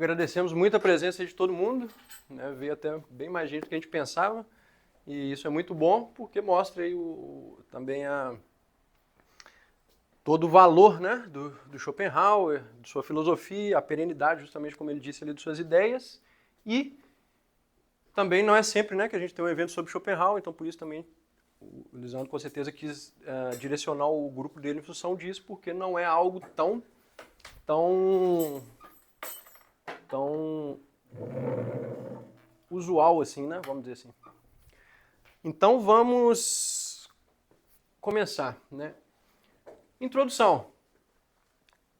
Agradecemos muito a presença de todo mundo, né? Veio até bem mais gente do que a gente pensava, e isso é muito bom porque mostra aí também todo o valor, né, do Schopenhauer, de sua filosofia, a perenidade, justamente como ele disse ali, de suas ideias, e também não é sempre, né, que a gente tem um evento sobre Schopenhauer, então por isso também o Lisandro com certeza quis direcionar o grupo dele em função disso, porque não é algo tão usual assim, né? Vamos dizer assim. Então vamos começar, né? Introdução.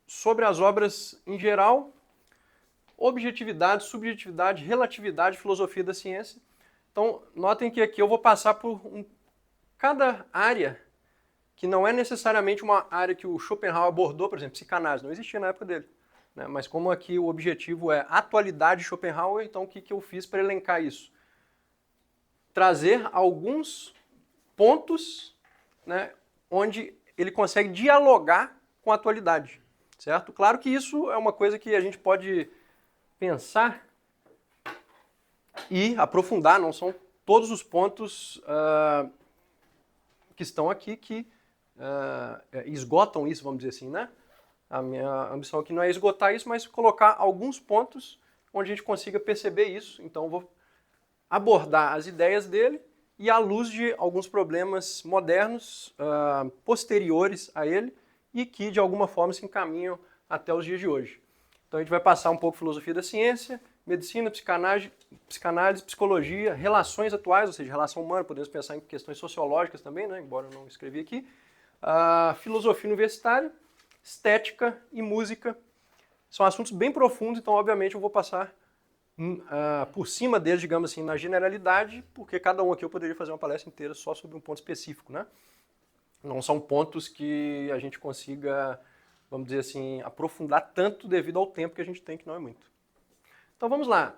Sobre as obras em geral, objetividade, subjetividade, relatividade, filosofia da ciência. Então, notem que aqui eu vou passar por cada área que não é necessariamente uma área que o Schopenhauer abordou, por exemplo, psicanálise, não existia na época dele. Né? Mas como aqui o objetivo é atualidade de Schopenhauer, então o que eu fiz para elencar isso? Trazer alguns pontos, né, onde ele consegue dialogar com a atualidade, certo? Claro que isso é uma coisa que a gente pode pensar e aprofundar, não são todos os pontos que estão aqui que esgotam isso, vamos dizer assim, né? A minha ambição aqui não é esgotar isso, mas colocar alguns pontos onde a gente consiga perceber isso. Então, eu vou abordar as ideias dele e à luz de alguns problemas modernos, posteriores a ele, e que de alguma forma se encaminham até os dias de hoje. Então a gente vai passar um pouco filosofia da ciência, medicina, psicanálise, psicologia, relações atuais, ou seja, relação humana, podemos pensar em questões sociológicas também, né, embora eu não escrevi aqui, filosofia universitária, estética e música. São assuntos bem profundos, então obviamente eu vou passar por cima deles, digamos assim, na generalidade, porque cada um aqui eu poderia fazer uma palestra inteira só sobre um ponto específico, né? Não são pontos que a gente consiga, vamos dizer assim, aprofundar tanto devido ao tempo que a gente tem, que não é muito. Então vamos lá.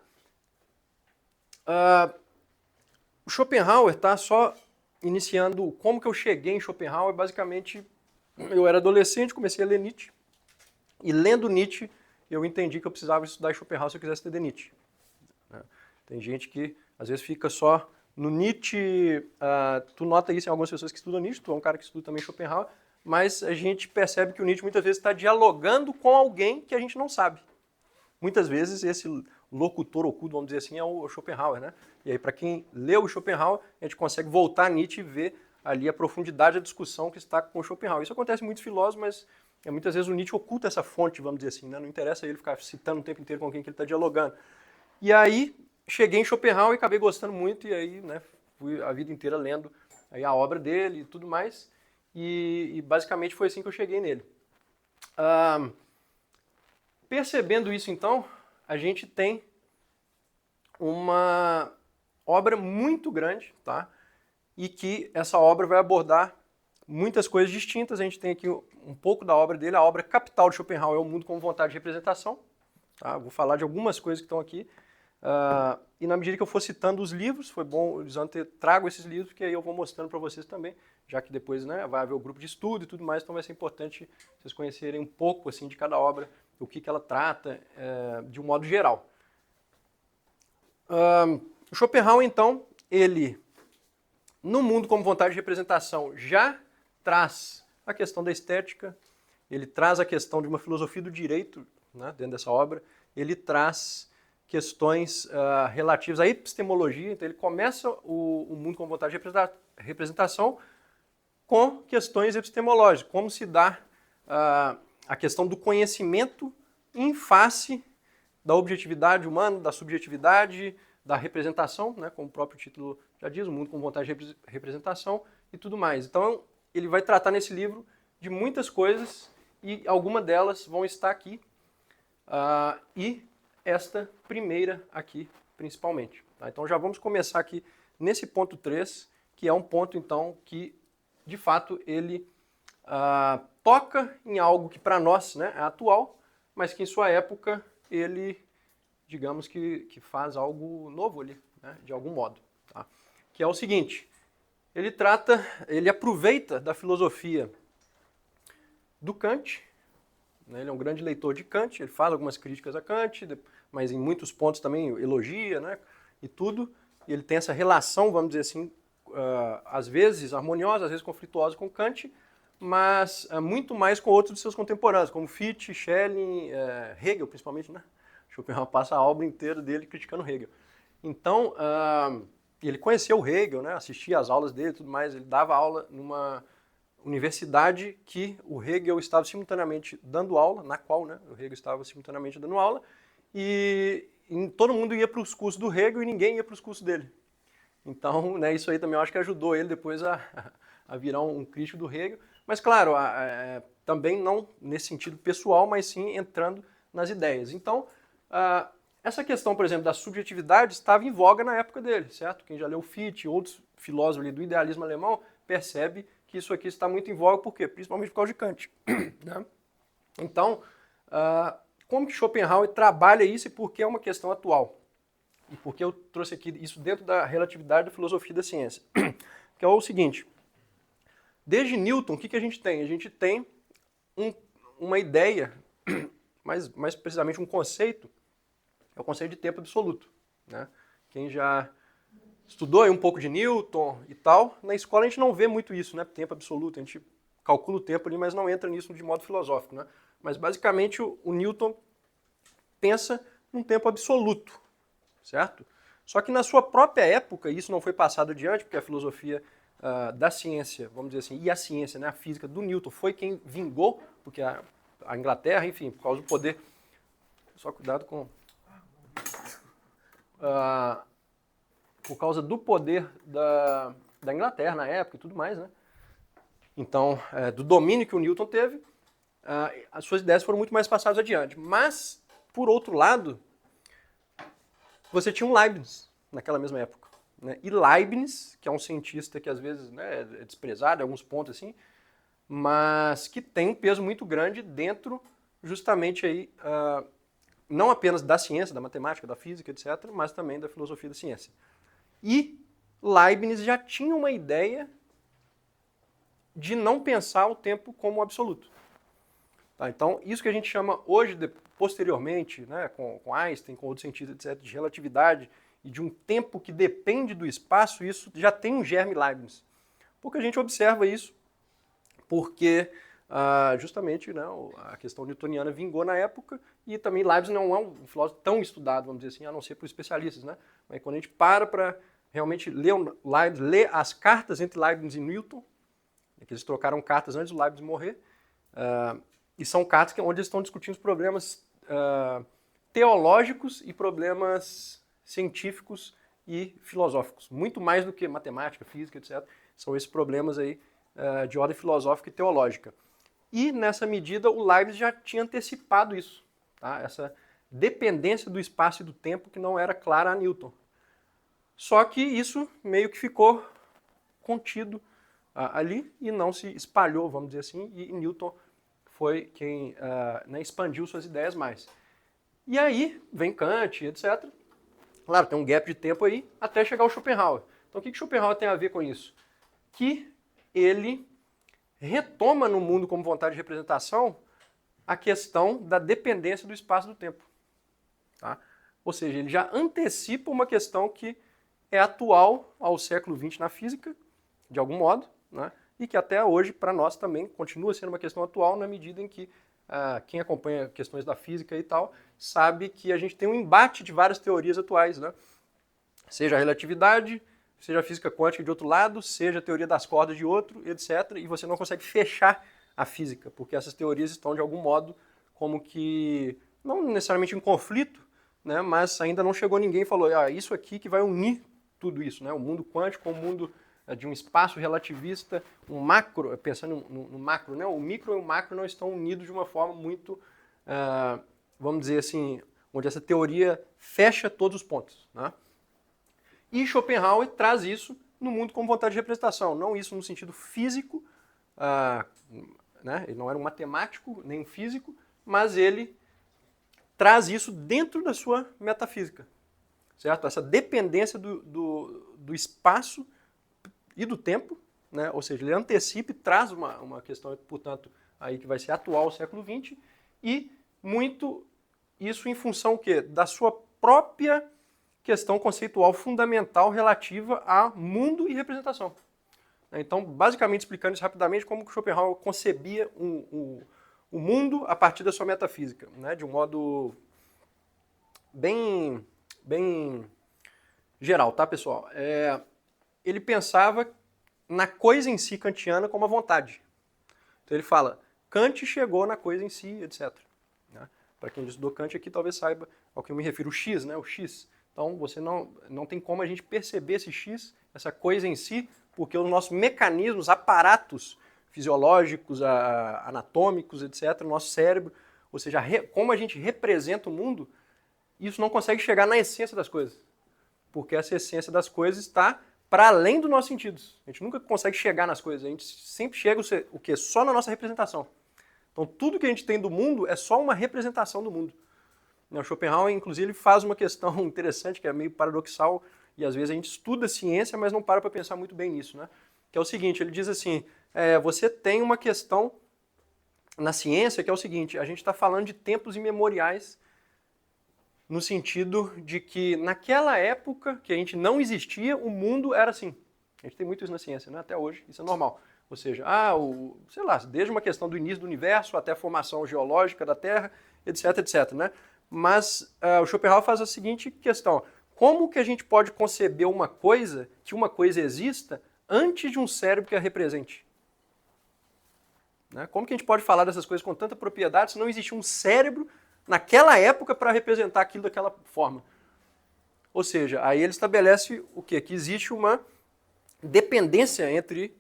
O Schopenhauer está só iniciando como que eu cheguei em Schopenhauer. Basicamente, eu era adolescente, comecei a ler Nietzsche, e lendo Nietzsche, eu entendi que eu precisava estudar Schopenhauer se eu quisesse entender Nietzsche. Tem gente que às vezes fica só no Nietzsche, tu nota isso em algumas pessoas que estudam Nietzsche, tu é um cara que estuda também Schopenhauer, mas a gente percebe que o Nietzsche muitas vezes está dialogando com alguém que a gente não sabe. Muitas vezes esse locutor oculto, vamos dizer assim, é o Schopenhauer, né? E aí para quem leu o Schopenhauer, a gente consegue voltar a Nietzsche e ver ali a profundidade da discussão que está com o Schopenhauer. Isso acontece com muitos filósofos, mas muitas vezes o Nietzsche oculta essa fonte, vamos dizer assim, né? Não interessa ele ficar citando o tempo inteiro com quem que ele está dialogando. E aí cheguei em Schopenhauer e acabei gostando muito, e aí, né, fui a vida inteira lendo aí a obra dele e tudo mais, e basicamente foi assim que eu cheguei nele. Percebendo isso, então, a gente tem uma obra muito grande, tá? E que essa obra vai abordar muitas coisas distintas. A gente tem aqui um pouco da obra dele. A obra capital de Schopenhauer é O Mundo como Vontade de Representação. Tá? Vou falar de algumas coisas que estão aqui. E na medida que eu for citando os livros, foi bom eu trago esses livros, porque aí eu vou mostrando para vocês também, já que depois, né, vai haver o grupo de estudo e tudo mais, então vai ser importante vocês conhecerem um pouco assim, de cada obra, o que ela trata de um modo geral. O Schopenhauer, então, ele, no Mundo como Vontade de Representação, já traz a questão da estética, ele traz a questão de uma filosofia do direito, né, dentro dessa obra, ele traz questões relativas à epistemologia. Então ele começa o Mundo como Vontade de Representação com questões epistemológicas, como se dá a questão do conhecimento em face da objetividade humana, da subjetividade, da representação, né, como o próprio título já diz, o Mundo como Vontade de Representação e tudo mais. Então ele vai tratar nesse livro de muitas coisas e algumas delas vão estar aqui. E esta primeira aqui, principalmente. Tá? Então já vamos começar aqui nesse ponto 3, que é um ponto, então, que, de fato, ele toca em algo que para nós, né, é atual, mas que em sua época ele, digamos que faz algo novo ali, né, de algum modo. Tá? Que é o seguinte, ele aproveita da filosofia do Kant, né? Ele é um grande leitor de Kant, ele faz algumas críticas a Kant, mas em muitos pontos também elogia, né? E tudo. E ele tem essa relação, vamos dizer assim, às vezes harmoniosa, às vezes conflituosa com Kant, mas muito mais com outros de seus contemporâneos, como Fichte, Schelling, Hegel, principalmente, né? Schopenhauer passa a obra inteira dele criticando Hegel. Então, ele conheceu o Hegel, né? Assistia às aulas dele e tudo mais, ele dava aula numa universidade que o Hegel estava simultaneamente dando aula, na qual, né, o Hegel estava simultaneamente dando aula, e todo mundo ia para os cursos do Hegel e ninguém ia para os cursos dele. Então, né, isso aí também eu acho que ajudou ele depois a virar um crítico do Hegel. Mas, claro, também não nesse sentido pessoal, mas sim entrando nas ideias. Então, essa questão, por exemplo, da subjetividade estava em voga na época dele, certo? Quem já leu Fichte e outros filósofos ali do idealismo alemão percebe que isso aqui está muito em voga, por quê? Principalmente por causa de Kant. Né? Então, como que Schopenhauer trabalha isso e por que é uma questão atual? E por que eu trouxe aqui isso dentro da relatividade da filosofia da ciência? Que é o seguinte, desde Newton, o que a gente tem? A gente tem uma ideia, mais precisamente um conceito, é o conceito de tempo absoluto. Né? Quem já estudou aí um pouco de Newton e tal, na escola a gente não vê muito isso, né? Tempo absoluto, a gente calcula o tempo ali, mas não entra nisso de modo filosófico. Né? Mas basicamente o Newton pensa num tempo absoluto, certo? Só que na sua própria época, isso não foi passado adiante, porque a filosofia da ciência, vamos dizer assim, e a ciência, né, a física do Newton foi quem vingou, porque a Inglaterra, enfim, por causa do poder... Só cuidado com... por causa do poder da Inglaterra na época e tudo mais, né? Então, do domínio que o Newton teve, as suas ideias foram muito mais passadas adiante. Mas, por outro lado, você tinha um Leibniz naquela mesma época. Né? E Leibniz, que é um cientista que às vezes, né, é desprezado em alguns pontos assim, mas que tem um peso muito grande dentro justamente aí, não apenas da ciência, da matemática, da física, etc., mas também da filosofia da ciência. E Leibniz já tinha uma ideia de não pensar o tempo como absoluto. Tá? Então, isso que a gente chama hoje, posteriormente, né, com Einstein, com outros cientistas, etc., de relatividade e de um tempo que depende do espaço, isso já tem um germe Leibniz. Porque a gente observa isso porque justamente, né, a questão newtoniana vingou na época e também Leibniz não é um filósofo tão estudado, vamos dizer assim, a não ser por especialistas. Né? Mas quando a gente para realmente ler Leibniz, ler as cartas entre Leibniz e Newton, que eles trocaram cartas antes do Leibniz morrer, e são cartas onde eles estão discutindo os problemas teológicos e problemas científicos e filosóficos. Muito mais do que matemática, física, etc. São esses problemas aí de ordem filosófica e teológica. E, nessa medida, o Leibniz já tinha antecipado isso. Tá? Essa dependência do espaço e do tempo que não era clara a Newton. Só que isso meio que ficou contido ali e não se espalhou, vamos dizer assim, e Newton foi quem né, expandiu suas ideias mais. E aí vem Kant, etc. Claro, tem um gap de tempo aí até chegar ao Schopenhauer. Então o que Schopenhauer tem a ver com isso? Que ele retoma no mundo como vontade de representação a questão da dependência do espaço e do tempo. Tá? Ou seja, ele já antecipa uma questão que é atual ao século XX na física, de algum modo, né? E que até hoje, para nós, também continua sendo uma questão atual na medida em que quem acompanha questões da física e tal, sabe que a gente tem um embate de várias teorias atuais, né? Seja a relatividade, seja a física quântica de outro lado, seja a teoria das cordas de outro, etc. E você não consegue fechar a física, porque essas teorias estão, de algum modo, como que, não necessariamente em conflito, né? Mas ainda não chegou ninguém e falou, isso aqui que vai unir tudo isso, né? O mundo quântico, o mundo de um espaço relativista, um macro, pensando no macro, né? O micro e o macro não estão unidos de uma forma muito, vamos dizer assim, onde essa teoria fecha todos os pontos. Né? E Schopenhauer traz isso no mundo como vontade de representação, não isso no sentido físico, né? Ele não era um matemático, nem um físico, mas ele traz isso dentro da sua metafísica, certo? Essa dependência do espaço e do tempo, né? Ou seja, ele antecipa e traz uma questão, portanto, aí que vai ser atual ao século XX, e muito isso em função o quê? Da sua própria questão conceitual fundamental relativa a mundo e representação. Então, basicamente explicando isso rapidamente, como que Schopenhauer concebia o mundo a partir da sua metafísica, né? De um modo bem geral, tá, pessoal? Ele pensava na coisa em si kantiana como a vontade. Então ele fala, Kant chegou na coisa em si, etc. Né? Para quem estudou Kant aqui, talvez saiba ao que eu me refiro, o X, né? O X. Então você não tem como a gente perceber esse X, essa coisa em si, porque os nossos mecanismos, aparatos fisiológicos, anatômicos, etc., o nosso cérebro, ou seja, como a gente representa o mundo, isso não consegue chegar na essência das coisas. Porque essa essência das coisas está para além dos nossos sentidos. A gente nunca consegue chegar nas coisas, a gente sempre chega o quê? Só na nossa representação. Então tudo que a gente tem do mundo é só uma representação do mundo. O Schopenhauer, inclusive, ele faz uma questão interessante, que é meio paradoxal, e às vezes a gente estuda ciência, mas não para pensar muito bem nisso, né? Que é o seguinte, ele diz assim, você tem uma questão na ciência que é o seguinte, a gente está falando de tempos imemoriais, no sentido de que naquela época que a gente não existia, o mundo era assim. A gente tem muito isso na ciência, né? Até hoje, isso é normal. Ou seja, sei lá, desde uma questão do início do universo até a formação geológica da Terra, etc, etc, né? Mas o Schopenhauer faz a seguinte questão, como que a gente pode conceber uma coisa, que uma coisa exista, antes de um cérebro que a represente? Né? Como que a gente pode falar dessas coisas com tanta propriedade se não existe um cérebro naquela época para representar aquilo daquela forma? Ou seja, aí ele estabelece o quê? Que existe uma dependência entre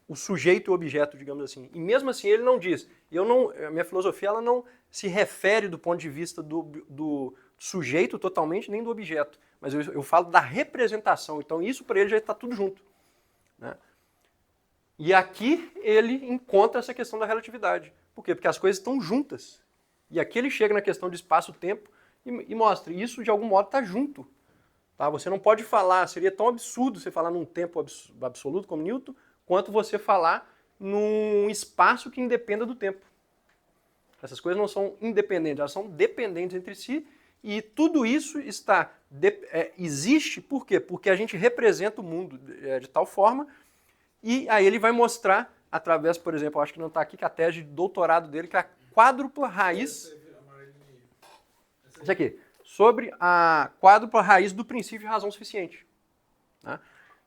o sujeito e o objeto, digamos assim. E mesmo assim ele não diz, a minha filosofia ela não se refere do ponto de vista do sujeito totalmente, nem do objeto, mas eu falo da representação, então isso para ele já está tudo junto. Né? E aqui ele encontra essa questão da relatividade. Por quê? Porque as coisas estão juntas. E aqui ele chega na questão de espaço-tempo e mostra, isso de algum modo está junto. Tá? Você não pode falar, seria tão absurdo você falar num tempo absoluto como Newton, quanto você falar num espaço que independa do tempo. Essas coisas não são independentes, elas são dependentes entre si e tudo isso existe por quê? Porque a gente representa o mundo de tal forma e aí ele vai mostrar, através, por exemplo, eu acho que não está aqui, que a tese de doutorado dele, que é a quádrupla raiz. Isso aqui, sobre a quádrupla raiz do princípio de razão suficiente. Né?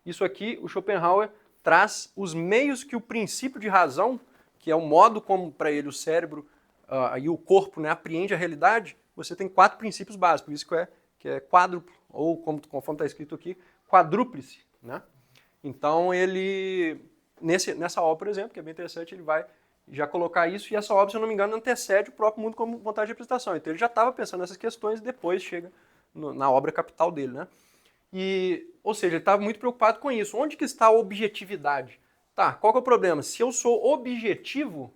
Isso aqui, o Schopenhauer traz os meios que o princípio de razão, que é o modo como para ele o cérebro e o corpo, né, apreende a realidade, você tem 4 princípios básicos, por isso que é quádruplo, ou conforme está escrito aqui, quadrúplice. Né? Então ele, nessa obra, por exemplo, que é bem interessante, ele vai já colocar isso, e essa obra, se eu não me engano, antecede o próprio mundo como vontade de representação. Então ele já estava pensando nessas questões e depois chega na obra capital dele. Né? Ou seja, ele estava muito preocupado com isso. Onde que está a objetividade? Tá, qual que é o problema? Se eu sou objetivo,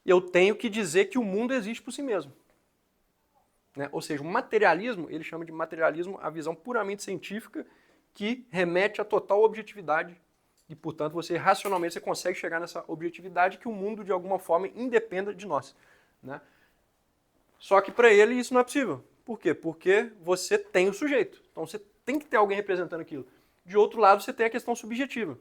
eu tenho que dizer que o mundo existe por si mesmo. Né? Ou seja, o materialismo, ele chama de materialismo a visão puramente científica que remete à total objetividade e, portanto, racionalmente você consegue chegar nessa objetividade que o mundo, de alguma forma, independa de nós. Né? Só que para ele isso não é possível. Por quê? Porque você tem o sujeito. Então você tem que ter alguém representando aquilo. De outro lado, você tem a questão subjetiva.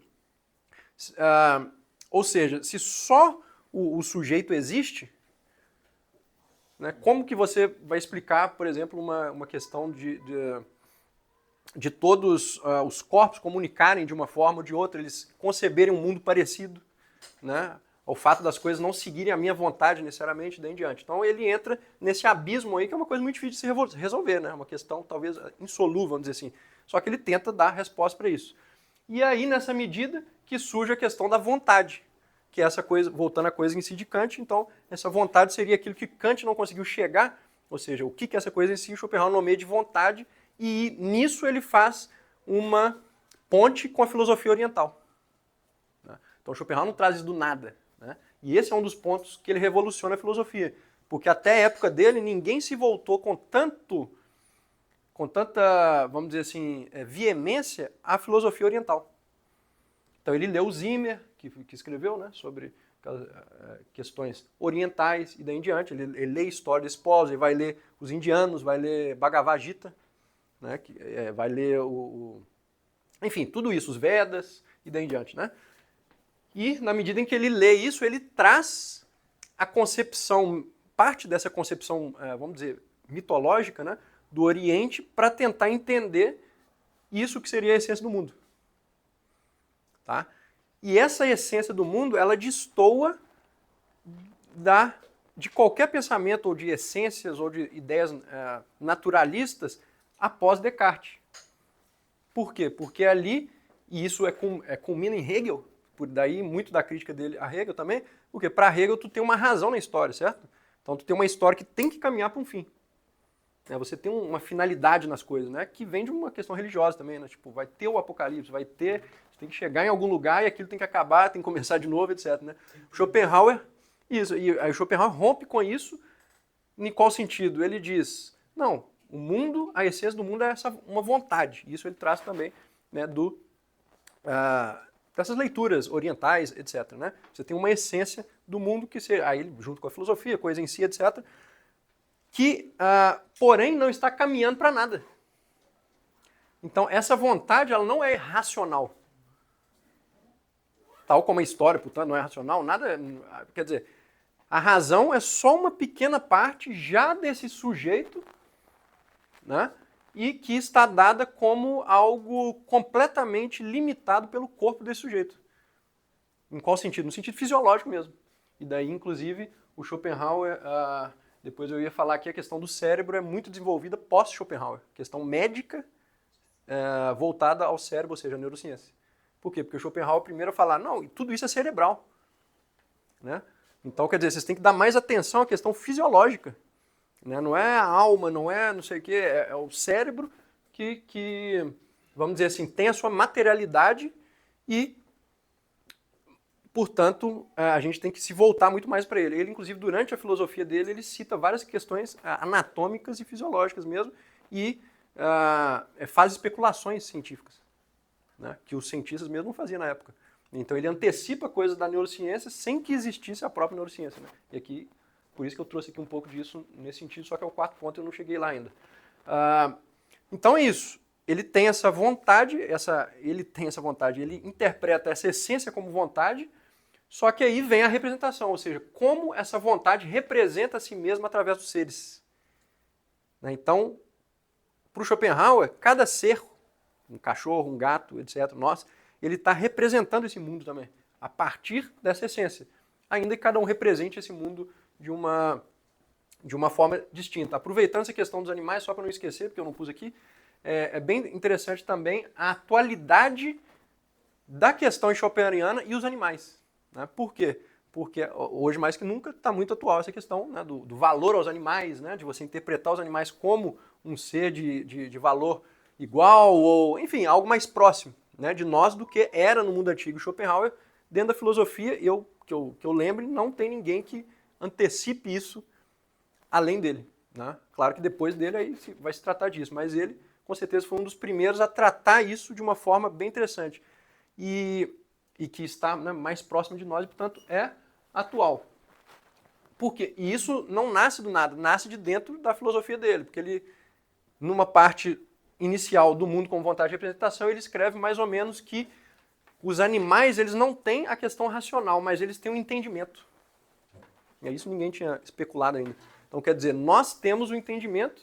Ou seja, se só o sujeito existe, né, como que você vai explicar, por exemplo, uma questão de todos os corpos comunicarem de uma forma ou de outra, eles conceberem um mundo parecido, né, ao fato das coisas não seguirem a minha vontade necessariamente daí em diante. Então ele entra nesse abismo aí, que é uma coisa muito difícil de se resolver, né, uma questão talvez insolúvel, vamos dizer assim. Só que ele tenta dar resposta para isso. E aí, nessa medida, que surge a questão da vontade, que é essa coisa, voltando à coisa em si de Kant, então essa vontade seria aquilo que Kant não conseguiu chegar, ou seja, o que é essa coisa em si, Schopenhauer nomeia de vontade, e nisso ele faz uma ponte com a filosofia oriental. Então Schopenhauer não traz isso do nada. Né? E esse é um dos pontos que ele revoluciona a filosofia, porque até a época dele ninguém se voltou com tanta, vamos dizer assim, veemência à filosofia oriental. Então ele leu Zimmer, que escreveu, né, sobre questões orientais e daí em diante. Ele lê história desse povo, ele vai ler os indianos, vai ler Bhagavad Gita, né? Vai ler enfim, tudo isso, os Vedas e daí em diante, né? E na medida em que ele lê isso, ele traz a concepção, parte dessa concepção, vamos dizer, mitológica, né, do Oriente para tentar entender isso que seria a essência do mundo. Tá? E essa essência do mundo, ela destoa de qualquer pensamento ou de essências ou de ideias naturalistas após Descartes. Por quê? Porque ali, e isso culmina em Hegel, por daí muito da crítica dele a Hegel também, porque para Hegel tu tem uma razão na história, certo? Então tu tem uma história que tem que caminhar para um fim. Você tem uma finalidade nas coisas, né? Que vem de uma questão religiosa também, né? Tipo, vai ter o apocalipse, você tem que chegar em algum lugar e aquilo tem que acabar, tem que começar de novo, etc. Né? Schopenhauer, isso, e aí Schopenhauer rompe com isso, em qual sentido? Ele diz, não, o mundo, a essência do mundo é uma vontade. Isso ele traz também, né, dessas leituras orientais, etc. Né? Você tem uma essência do mundo que aí junto com a filosofia, coisa em si, etc., que, porém, não está caminhando para nada. Então, essa vontade ela não é racional. Tal como a história, portanto, não é racional, nada. Quer dizer, a razão é só uma pequena parte já desse sujeito, né? E que está dada como algo completamente limitado pelo corpo desse sujeito. Em qual sentido? No sentido fisiológico mesmo. E daí, inclusive, o Schopenhauer, depois eu ia falar que a questão do cérebro é muito desenvolvida pós-Schopenhauer. Questão médica voltada ao cérebro, ou seja, a neurociência. Por quê? Porque o Schopenhauer primeiro falar, não, tudo isso é cerebral. Né? Então, quer dizer, vocês têm que dar mais atenção à questão fisiológica. Né? Não é a alma, não é não sei o quê, é o cérebro que, vamos dizer assim, tem a sua materialidade e, portanto, a gente tem que se voltar muito mais para ele. Ele, inclusive, durante a filosofia dele, ele cita várias questões anatômicas e fisiológicas mesmo e faz especulações científicas, né, que os cientistas mesmo não faziam na época. Então ele antecipa coisas da neurociência sem que existisse a própria neurociência. Né? E aqui, por isso que eu trouxe aqui um pouco disso nesse sentido, só que é o quarto ponto, eu não cheguei lá ainda. Então é isso. Ele tem essa vontade, ele interpreta essa essência como vontade, só que aí vem a representação, ou seja, como essa vontade representa a si mesma através dos seres. Né? Então, para o Schopenhauer, cada ser, um cachorro, um gato, etc., ele está representando esse mundo também, a partir dessa essência. Ainda que cada um represente esse mundo de uma forma distinta. Aproveitando essa questão dos animais, só para não esquecer, porque eu não pus aqui, é bem interessante também a atualidade da questão schopenhaueriana e os animais. Né? Por quê? Porque hoje, mais que nunca, está muito atual essa questão, né, do valor aos animais, né, de você interpretar os animais como um ser de valor igual ou, enfim, algo mais próximo, né, de nós do que era no mundo antigo. Schopenhauer, dentro da filosofia, que eu lembre, não tem ninguém que antecipe isso além dele. Né? Claro que depois dele aí vai se tratar disso, mas ele, com certeza, foi um dos primeiros a tratar isso de uma forma bem interessante e que está, né, mais próximo de nós e, portanto, é atual. Por quê? E isso não nasce do nada, nasce de dentro da filosofia dele, porque ele, numa parte inicial do mundo com vontade de representação, ele escreve mais ou menos que os animais eles não têm a questão racional, mas eles têm um entendimento. E isso ninguém tinha especulado ainda. Então, quer dizer, nós temos o entendimento,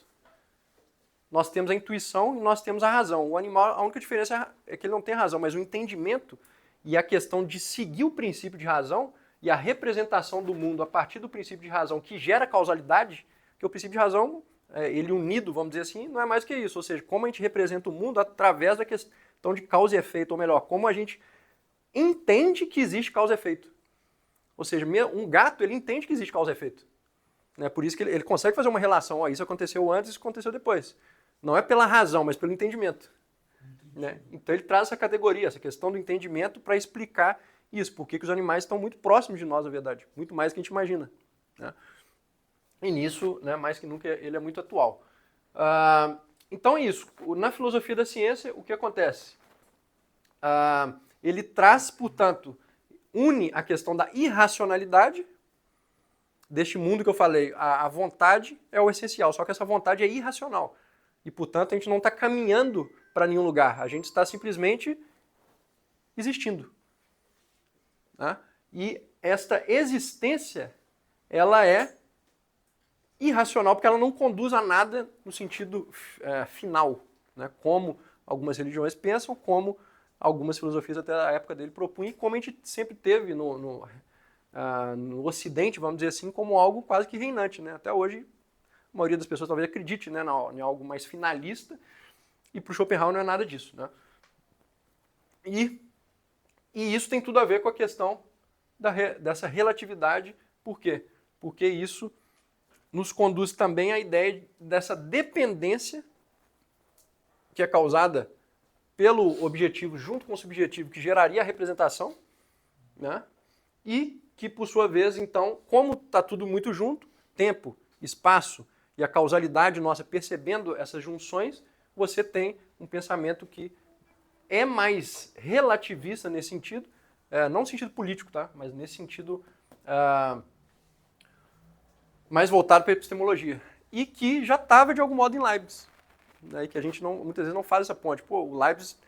nós temos a intuição e nós temos a razão. O animal, a única diferença é que ele não tem razão, mas o entendimento e a questão de seguir o princípio de razão e a representação do mundo a partir do princípio de razão que gera causalidade, que o princípio de razão, ele unido, vamos dizer assim, não é mais que isso. Ou seja, como a gente representa o mundo através da questão de causa e efeito, ou melhor, como a gente entende que existe causa e efeito. Ou seja, um gato, ele entende que existe causa e efeito. Né? Por isso que ele consegue fazer uma relação, ó, isso aconteceu antes, isso aconteceu depois. Não é pela razão, mas pelo entendimento. Né? Então ele traz essa categoria, essa questão do entendimento para explicar isso, porque os animais estão muito próximos de nós, na verdade, muito mais do que a gente imagina. Né? E nisso, né, mais que nunca, ele é muito atual. Então é isso. Na filosofia da ciência, o que acontece? Ele traz, portanto, une a questão da irracionalidade deste mundo que eu falei. A vontade é o essencial, só que essa vontade é irracional. E, portanto, a gente não está caminhando para nenhum lugar. A gente está simplesmente existindo. Tá? E esta existência, ela é irracional porque ela não conduz a nada no sentido final, né? Como algumas religiões pensam, como algumas filosofias até a época dele propunham, e como a gente sempre teve no Ocidente, vamos dizer assim, como algo quase que reinante, né? Até hoje, a maioria das pessoas talvez acredite, né, em algo mais finalista, e para o Schopenhauer não é nada disso, né? E isso tem tudo a ver com a questão dessa relatividade. Por quê? Porque isso nos conduz também à ideia dessa dependência que é causada pelo objetivo junto com o subjetivo que geraria a representação, né? E que, por sua vez, então, como está tudo muito junto, tempo, espaço e a causalidade nossa percebendo essas junções, você tem um pensamento que é mais relativista nesse sentido, não no sentido político, tá? Mas nesse sentido mais voltado para a epistemologia. E que já estava, de algum modo, em Leibniz. Né? E que a gente muitas vezes não faz essa ponte. Pô, o Leibniz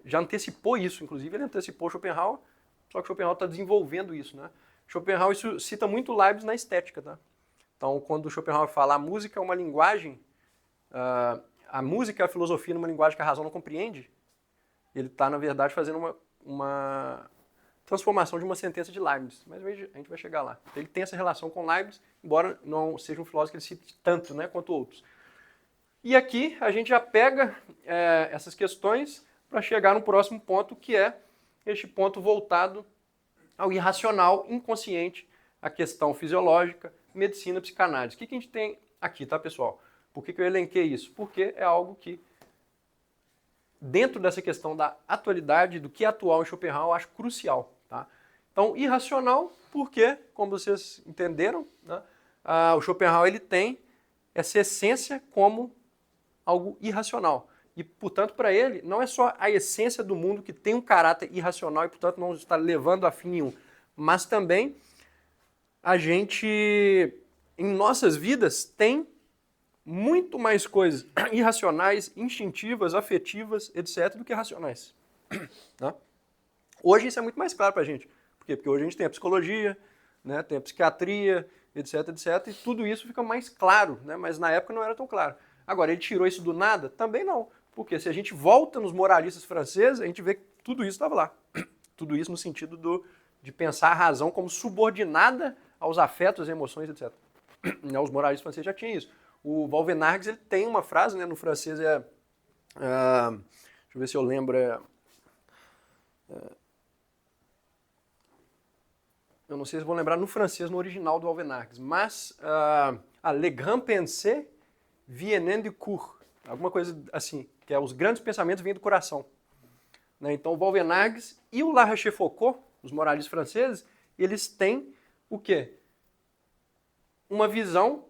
já antecipou isso, inclusive ele antecipou Schopenhauer, só que Schopenhauer está desenvolvendo isso. Né? Schopenhauer isso cita muito Leibniz na estética. Tá? Então, quando Schopenhauer fala a música é uma linguagem, a música é a filosofia numa linguagem que a razão não compreende, ele está, na verdade, fazendo uma transformação de uma sentença de Leibniz. Mas a gente vai chegar lá. Ele tem essa relação com Leibniz, embora não seja um filósofo que ele cite tanto, né, quanto outros. E aqui a gente já pega essas questões para chegar no próximo ponto, que é este ponto voltado ao irracional, inconsciente, a questão fisiológica, medicina, psicanálise. O que a gente tem aqui, tá, pessoal? Por que eu elenquei isso? Porque é algo que, dentro dessa questão da atualidade, do que é atual em Schopenhauer, eu acho crucial. Tá? Então, irracional, porque, como vocês entenderam, né, o Schopenhauer ele tem essa essência como algo irracional. E, portanto, para ele, não é só a essência do mundo que tem um caráter irracional e, portanto, não está levando a fim nenhum, mas também a gente, em nossas vidas, tem muito mais coisas irracionais, instintivas, afetivas, etc., do que racionais. Tá? Hoje isso é muito mais claro para a gente. Por quê? Porque hoje a gente tem a psicologia, né, tem a psiquiatria, etc., etc., e tudo isso fica mais claro, né, mas na época não era tão claro. Agora, ele tirou isso do nada? Também não. Porque se a gente volta nos moralistas franceses, a gente vê que tudo isso estava lá. Tudo isso no sentido de pensar a razão como subordinada aos afetos, emoções, etc. Os moralistas franceses já tinham isso. O Vauvenargues ele tem uma frase, né, no francês, deixa eu ver se eu lembro, eu não sei se vou lembrar no francês, no original do Vauvenargues, mas les grands pensées viennent du cœur, alguma coisa assim, que é os grandes pensamentos vêm do coração. Né? Então o Vauvenargues e o La Rochefoucauld, os moralistas franceses, eles têm o quê? Uma visão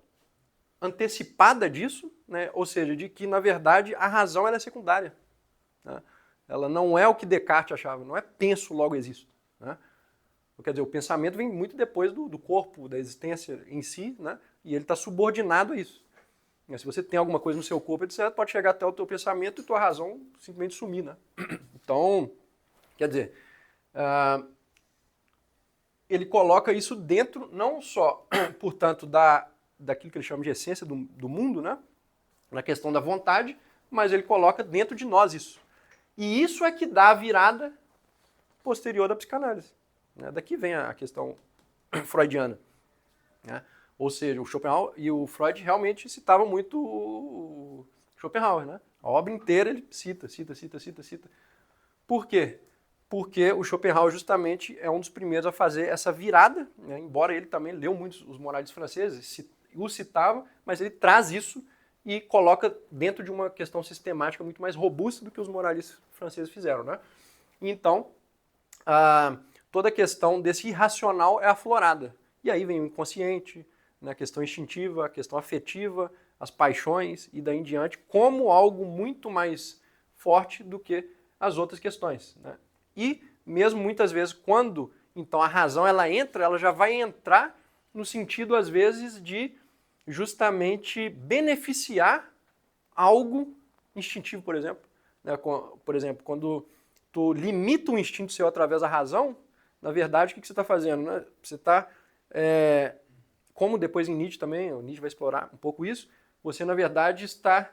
antecipada disso, né? Ou seja, de que, na verdade, a razão ela é secundária. Né? Ela não é o que Descartes achava, não é penso, logo existo. Né? Quer dizer, o pensamento vem muito depois do corpo, da existência em si, né? E ele está subordinado a isso. Se você tem alguma coisa no seu corpo, etc., pode chegar até o teu pensamento e tua razão simplesmente sumir. Né? Então, quer dizer, ele coloca isso dentro, não só, portanto, daquilo que ele chama de essência do mundo, né? Na questão da vontade, mas ele coloca dentro de nós isso. E isso é que dá a virada posterior da psicanálise. Né? Daqui vem a questão freudiana. Né? Ou seja, o Schopenhauer e o Freud realmente citavam muito o Schopenhauer. Né? A obra inteira ele cita. Por quê? Porque o Schopenhauer justamente é um dos primeiros a fazer essa virada, né? Embora ele também leu muitos os moralistas franceses, o citava, mas ele traz isso e coloca dentro de uma questão sistemática muito mais robusta do que os moralistas franceses fizeram. Né? Então, toda a questão desse irracional é aflorada. E aí vem o inconsciente, né, a questão instintiva, a questão afetiva, as paixões e daí em diante, como algo muito mais forte do que as outras questões. Né? E mesmo muitas vezes, quando Então a razão ela já vai entrar no sentido, às vezes, de justamente beneficiar algo instintivo, por exemplo. Por exemplo, quando tu limita um instinto seu através da razão, na verdade, o que você está fazendo? Né? Você está, como depois em Nietzsche também, o Nietzsche vai explorar um pouco isso, você, na verdade, está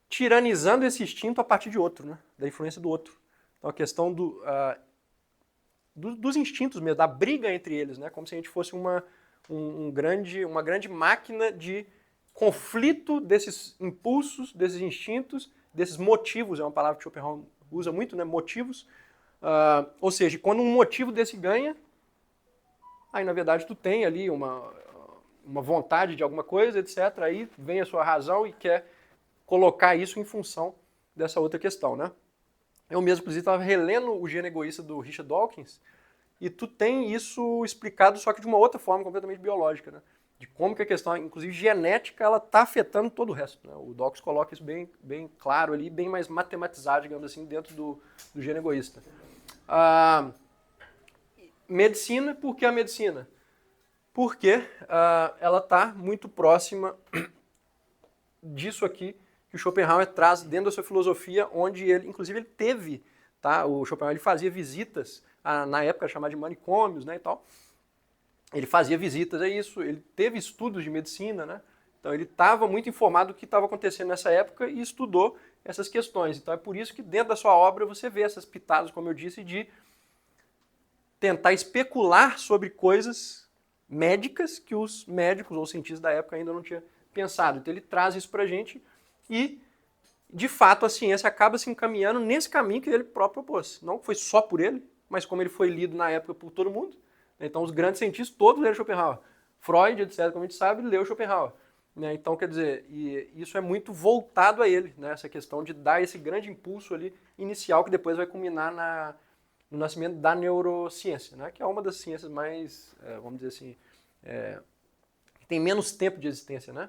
tiranizando esse instinto a partir de outro, né? Da influência do outro. Então a questão dos instintos mesmo, da briga entre eles, né? Como se a gente fosse uma grande máquina de conflito desses impulsos, desses instintos, desses motivos, é uma palavra que Schopenhauer usa muito, né? Motivos. Ou seja, quando um motivo desse ganha, aí na verdade tu tem ali uma vontade de alguma coisa, etc. Aí vem a sua razão e quer colocar isso em função dessa outra questão, né? Eu mesmo, inclusive, estava relendo o Gênio Egoísta do Richard Dawkins e tu tem isso explicado só que de uma outra forma completamente biológica, né? De como que a questão, inclusive genética, ela está afetando todo o resto, né? O Dawkins coloca isso bem claro ali, bem mais matematizado, digamos assim, dentro do Gênio Egoísta. Medicina, por que a medicina? Porque ela está muito próxima disso aqui que o Schopenhauer traz dentro da sua filosofia, onde ele, inclusive, ele teve, tá? O Schopenhauer ele fazia visitas, na época chamada de manicômios, né, e tal. Ele fazia visitas a isso, ele teve estudos de medicina, né? Então ele estava muito informado do que estava acontecendo nessa época e estudou essas questões. Então é por isso que dentro da sua obra você vê essas pitadas, como eu disse, de tentar especular sobre coisas médicas que os médicos ou cientistas da época ainda não tinham pensado. Então ele traz isso para a gente e, de fato, a ciência acaba se encaminhando nesse caminho que ele próprio propôs. Não foi só por ele, mas como ele foi lido na época por todo mundo. Então os grandes cientistas todos leram Schopenhauer. Freud, etc., como a gente sabe, leu Schopenhauer. Então, quer dizer, e isso é muito voltado a ele, né? Essa questão de dar esse grande impulso ali inicial que depois vai culminar no nascimento da neurociência, né? Que é uma das ciências mais, vamos dizer assim, que tem menos tempo de existência, né?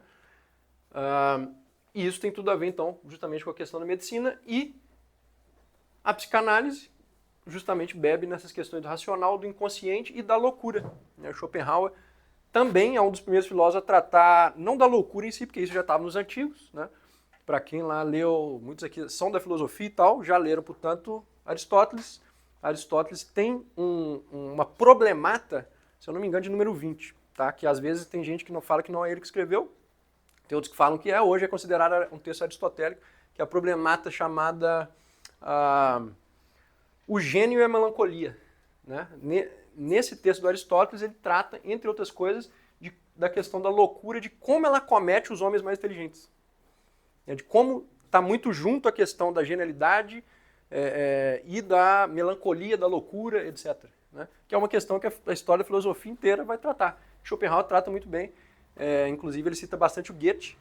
E isso tem tudo a ver, então, justamente com a questão da medicina e a psicanálise justamente bebe nessas questões do racional, do inconsciente e da loucura. Schopenhauer também é um dos primeiros filósofos a tratar, não da loucura em si, porque isso já estava nos antigos, né? Para quem lá leu, muitos aqui são da filosofia e tal, já leram, portanto, Aristóteles. Aristóteles tem uma problemata, se eu não me engano, de número 20, tá? Que às vezes tem gente que não fala que não é ele que escreveu, tem outros que falam que hoje é considerado um texto aristotélico, que é a problemata chamada O Gênio e a Melancolia. Né? Nesse texto do Aristóteles, ele trata, entre outras coisas, da questão da loucura, de como ela comete os homens mais inteligentes. De como está muito junto a questão da genialidade e da melancolia, da loucura, etc. Né? Que é uma questão que a história da filosofia inteira vai tratar. Schopenhauer trata muito bem. Inclusive, ele cita bastante o Goethe,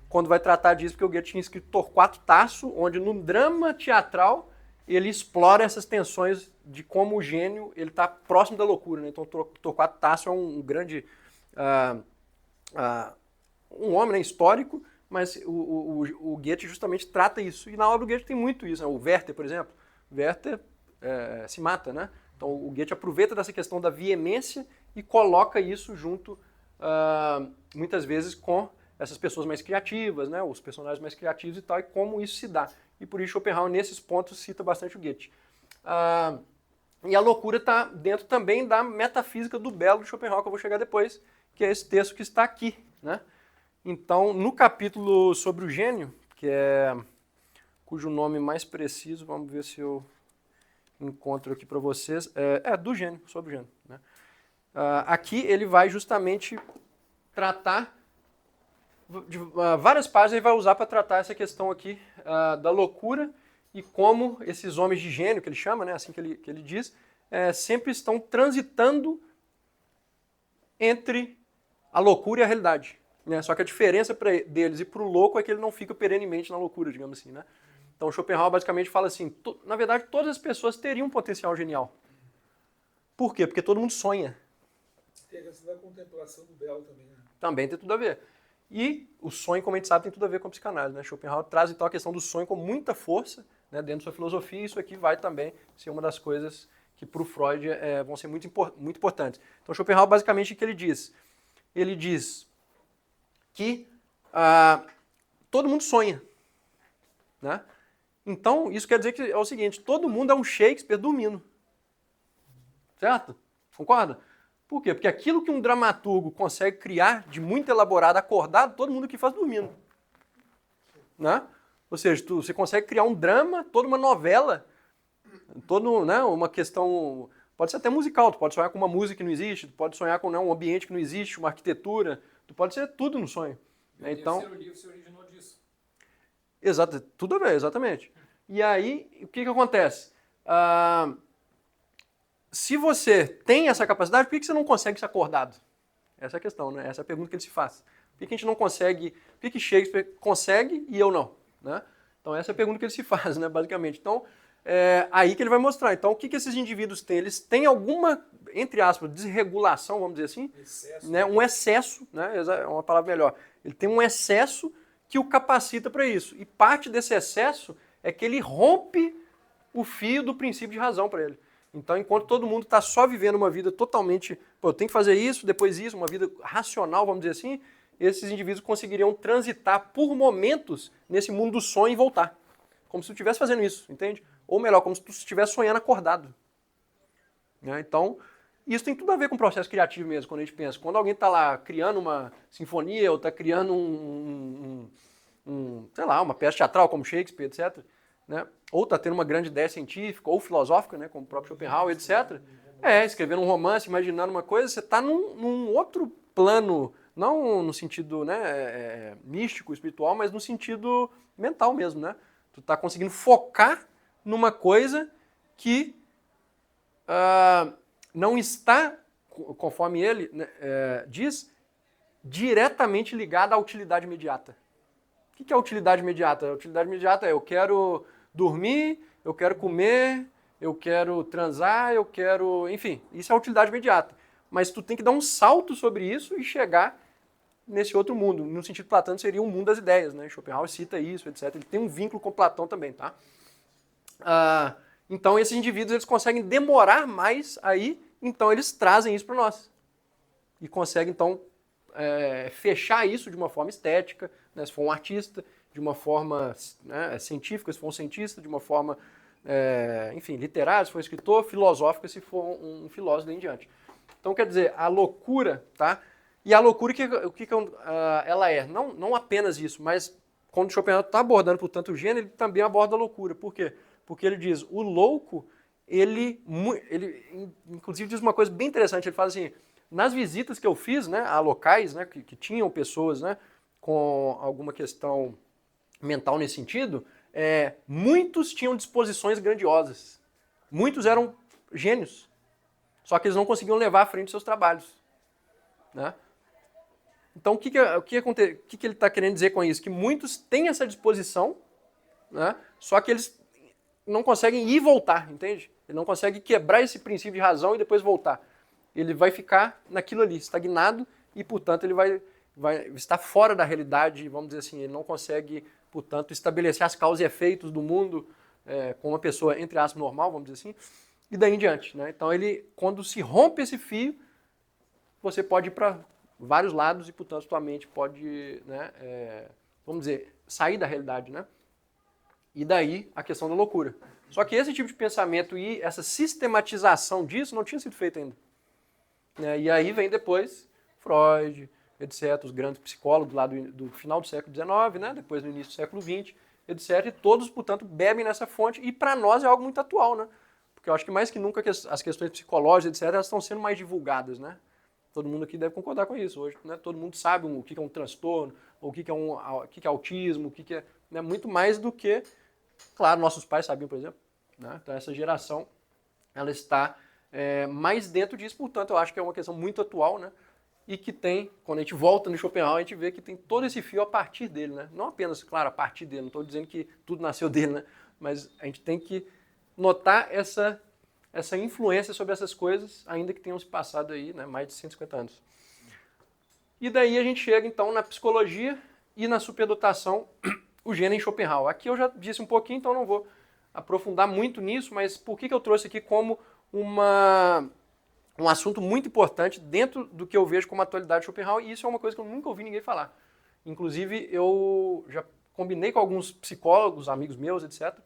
quando vai tratar disso, porque o Goethe tinha escrito Torquato Tasso, onde no drama teatral ele explora essas tensões de como o gênio ele está próximo da loucura. Né? Então, Torquato Tasso é um grande um homem, né, histórico, mas o Goethe justamente trata isso. E na obra do Goethe tem muito isso. Né? O Werther, por exemplo, Werther se mata, né? Então o Goethe aproveita dessa questão da veemência e coloca isso junto, muitas vezes, com essas pessoas mais criativas, né? Os personagens mais criativos e tal, e como isso se dá. E por isso Schopenhauer, nesses pontos, cita bastante o Goethe. E a loucura está dentro também da metafísica do belo de Schopenhauer, que eu vou chegar depois, que é esse texto que está aqui. Né? Então, no capítulo sobre o gênio, cujo nome mais preciso, vamos ver se eu encontro aqui para vocês, do gênio, sobre o gênio. Né? Aqui ele vai justamente tratar de várias páginas, ele vai usar para tratar essa questão aqui da loucura e como esses homens de gênio, que ele chama, né, assim que ele diz, sempre estão transitando entre a loucura e a realidade. Né? Só que a diferença deles e para o louco é que ele não fica perenemente na loucura, digamos assim. Né? Então Schopenhauer basicamente fala assim, na verdade todas as pessoas teriam um potencial genial. Por quê? Porque todo mundo sonha. Tem a questão da contemplação do belo também. Né? Também tem tudo a ver. E o sonho, como a gente sabe, tem tudo a ver com a psicanálise. Né? Schopenhauer traz então a questão do sonho com muita força, né, dentro da sua filosofia, e isso aqui vai também ser uma das coisas que para o Freud vão ser muito importantes. Então, Schopenhauer, basicamente, o que ele diz? Ele diz que todo mundo sonha, né? Então, isso quer dizer que é o seguinte, todo mundo é um Shakespeare dormindo. Certo? Concorda? Por quê? Porque aquilo que um dramaturgo consegue criar de muito elaborado, acordado, todo mundo aqui faz dormindo. Né? Ou seja, você consegue criar um drama, toda uma novela, né, uma questão, pode ser até musical, tu pode sonhar com uma música que não existe, tu pode sonhar com um ambiente que não existe, uma arquitetura, tu pode ser tudo no sonho. O então, terceiro livro se originou disso. Exato, tudo a ver, exatamente. E aí, o que acontece? Se você tem essa capacidade, por que você não consegue ser acordado? Essa é a questão, né? Essa é a pergunta que ele se faz. Por que a gente não consegue, por que Shakespeare consegue e eu não? Né? Então essa é a pergunta que ele se faz, né, basicamente. Então, aí que ele vai mostrar. Então, o que esses indivíduos têm? Eles têm alguma, entre aspas, desregulação, vamos dizer assim, Excesso. né, um excesso, né, é uma palavra melhor. Ele tem um excesso que o capacita para isso. E parte desse excesso é que ele rompe o fio do princípio de razão para ele. Então, enquanto todo mundo está só vivendo uma vida totalmente, eu tenho que fazer isso, depois isso, uma vida racional, vamos dizer assim, esses indivíduos conseguiriam transitar por momentos nesse mundo do sonho e voltar. Como se tu estivesse fazendo isso, entende? Ou melhor, como se tu estivesse sonhando acordado. Né? Então, isso tem tudo a ver com o processo criativo mesmo, quando a gente pensa. Quando alguém está lá criando uma sinfonia ou está criando sei lá, uma peça teatral como Shakespeare, etc., né? Ou está tendo uma grande ideia científica ou filosófica, né? Como o próprio Schopenhauer, etc., escrevendo um romance, imaginando uma coisa, você está num outro plano, não no sentido, né, místico, espiritual, mas no sentido mental mesmo, né? Tu está conseguindo focar numa coisa que não está, conforme ele diz, diretamente ligada à utilidade imediata. O que é a utilidade imediata? A utilidade imediata é eu quero dormir, eu quero comer, eu quero transar, eu quero... Enfim, isso é a utilidade imediata. Mas tu tem que dar um salto sobre isso e chegar nesse outro mundo. No sentido platônico seria um mundo das ideias, né? Schopenhauer cita isso, etc. Ele tem um vínculo com Platão também, tá? Então esses indivíduos eles conseguem demorar mais aí, então eles trazem isso para nós. E conseguem, então, fechar isso de uma forma estética, né? Se for um artista, de uma forma, né, científica, se for um cientista, de uma forma, enfim, literária, se for um escritor, filosófica, se for um filósofo e em diante. Então, quer dizer, a loucura, tá? E a loucura, o que ela é? Não apenas isso, mas quando Schopenhauer está abordando, portanto, o gênero, ele também aborda a loucura. Por quê? Porque ele diz, o louco, ele inclusive diz uma coisa bem interessante, ele fala assim, nas visitas que eu fiz, né, a locais, né, que tinham pessoas, né, com alguma questão mental nesse sentido, muitos tinham disposições grandiosas. Muitos eram gênios. Só que eles não conseguiam levar à frente seus trabalhos. Né? Então, o que ele está querendo dizer com isso? Que muitos têm essa disposição, né? Só que eles não conseguem ir e voltar, entende? Ele não consegue quebrar esse princípio de razão e depois voltar. Ele vai ficar naquilo ali, estagnado, e, portanto, ele vai estar fora da realidade, vamos dizer assim. Ele não consegue, portanto, estabelecer as causas e efeitos do mundo com uma pessoa, entre aspas, normal, vamos dizer assim, e daí em diante. Né? Então, quando se rompe esse fio, você pode ir para vários lados e, portanto, sua mente pode, né, vamos dizer, sair da realidade, né? E daí a questão da loucura. Só que esse tipo de pensamento e essa sistematização disso não tinha sido feito ainda. Né? E aí vem depois Freud, etc., os grandes psicólogos lá do final do século XIX, né? Depois no início do século XX, etc., e todos, portanto, bebem nessa fonte, e para nós é algo muito atual, né? Porque eu acho que mais que nunca as questões psicológicas, etc., elas estão sendo mais divulgadas, né? Todo mundo aqui deve concordar com isso hoje, né? Todo mundo sabe o que é um transtorno, ou o que é autismo, o que é, né? Muito mais do que, claro, nossos pais sabiam, por exemplo. Né? Então essa geração, ela está mais dentro disso, portanto eu acho que é uma questão muito atual, né? E que tem, quando a gente volta no Schopenhauer, a gente vê que tem todo esse fio a partir dele, né? Não apenas, claro, a partir dele, não estou dizendo que tudo nasceu dele, né? Mas a gente tem que notar essa influência sobre essas coisas, ainda que tenham se passado aí, né, mais de 150 anos. E daí a gente chega, então, na psicologia e na superdotação, o gênero em Schopenhauer. Aqui eu já disse um pouquinho, então não vou aprofundar muito nisso, mas por que eu trouxe aqui como um assunto muito importante dentro do que eu vejo como atualidade de Schopenhauer, e isso é uma coisa que eu nunca ouvi ninguém falar. Inclusive, eu já combinei com alguns psicólogos, amigos meus, etc.,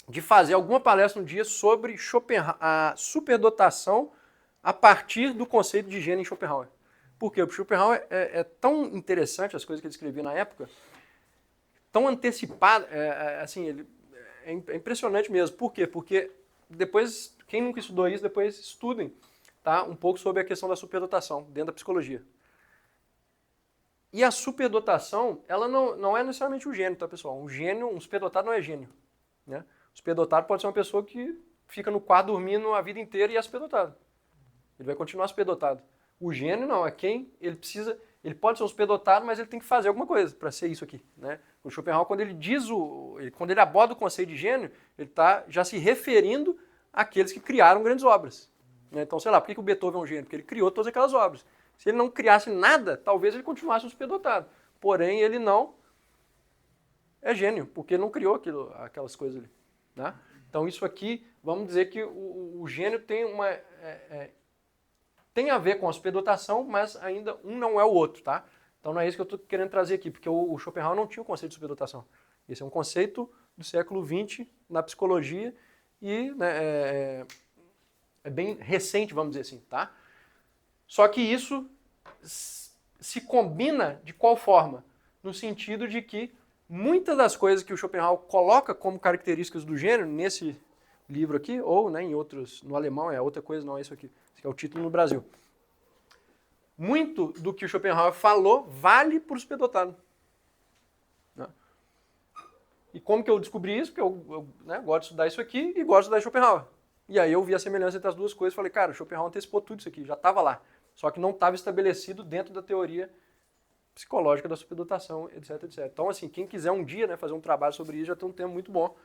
de fazer alguma palestra um dia sobre a superdotação a partir do conceito de gênio em Schopenhauer. Por quê? Porque Schopenhauer é tão interessante, as coisas que ele escrevia na época, tão antecipado, assim, é impressionante mesmo. Por quê? Porque depois, quem nunca estudou isso, depois estudem, tá? Um pouco sobre a questão da superdotação dentro da psicologia. E a superdotação, ela não é necessariamente um gênio, tá, pessoal? Um superdotado não é gênio, né? O superdotado pode ser uma pessoa que fica no quarto dormindo a vida inteira e é superdotado. Ele vai continuar superdotado. O gênio não, é quem ele precisa, ele pode ser um superdotado, mas ele tem que fazer alguma coisa para ser isso aqui, né? O Schopenhauer, quando ele quando ele aborda o conceito de gênio, ele está já se referindo àqueles que criaram grandes obras, né? Então, sei lá, por que o Beethoven é um gênio? Porque ele criou todas aquelas obras. Se ele não criasse nada, talvez ele continuasse um superdotado. Porém, ele não é gênio, porque ele não criou aquelas coisas ali, né? Então, isso aqui, vamos dizer que o gênio tem a ver com a superdotação, mas ainda um não é o outro, tá? Então não é isso que eu estou querendo trazer aqui, porque o Schopenhauer não tinha o conceito de superdotação. Esse é um conceito do século XX na psicologia e, né, é bem recente, vamos dizer assim, tá? Só que isso se combina de qual forma? No sentido de que muitas das coisas que o Schopenhauer coloca como características do gênero nesse livro aqui, ou, né, em outros, no alemão é outra coisa, não é isso aqui. Esse aqui é o título no Brasil. Muito do que o Schopenhauer falou vale para o superdotado. Né? E como que eu descobri isso? Porque eu né, gosto de estudar isso aqui e gosto de estudar Schopenhauer. E aí eu vi a semelhança entre as duas coisas e falei, cara, o Schopenhauer antecipou tudo isso aqui, já estava lá. Só que não estava estabelecido dentro da teoria psicológica da superdotação, etc, etc. Então, assim, quem quiser um dia, né, fazer um trabalho sobre isso, já tem um tema muito bom.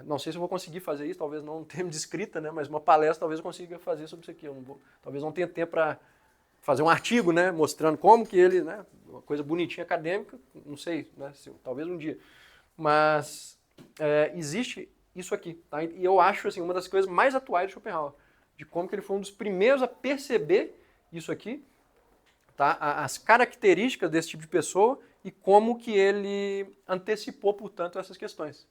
Não sei se eu vou conseguir fazer isso, talvez não um termo de escrita, né, mas uma palestra talvez eu consiga fazer sobre isso aqui. Talvez não tenha tempo para fazer um artigo, né, mostrando como que ele, né, uma coisa bonitinha acadêmica, não sei, né, talvez um dia. Mas existe isso aqui, tá? E eu acho assim, uma das coisas mais atuais de Schopenhauer, de como que ele foi um dos primeiros a perceber isso aqui, tá? As características desse tipo de pessoa e como que ele antecipou, portanto, essas questões.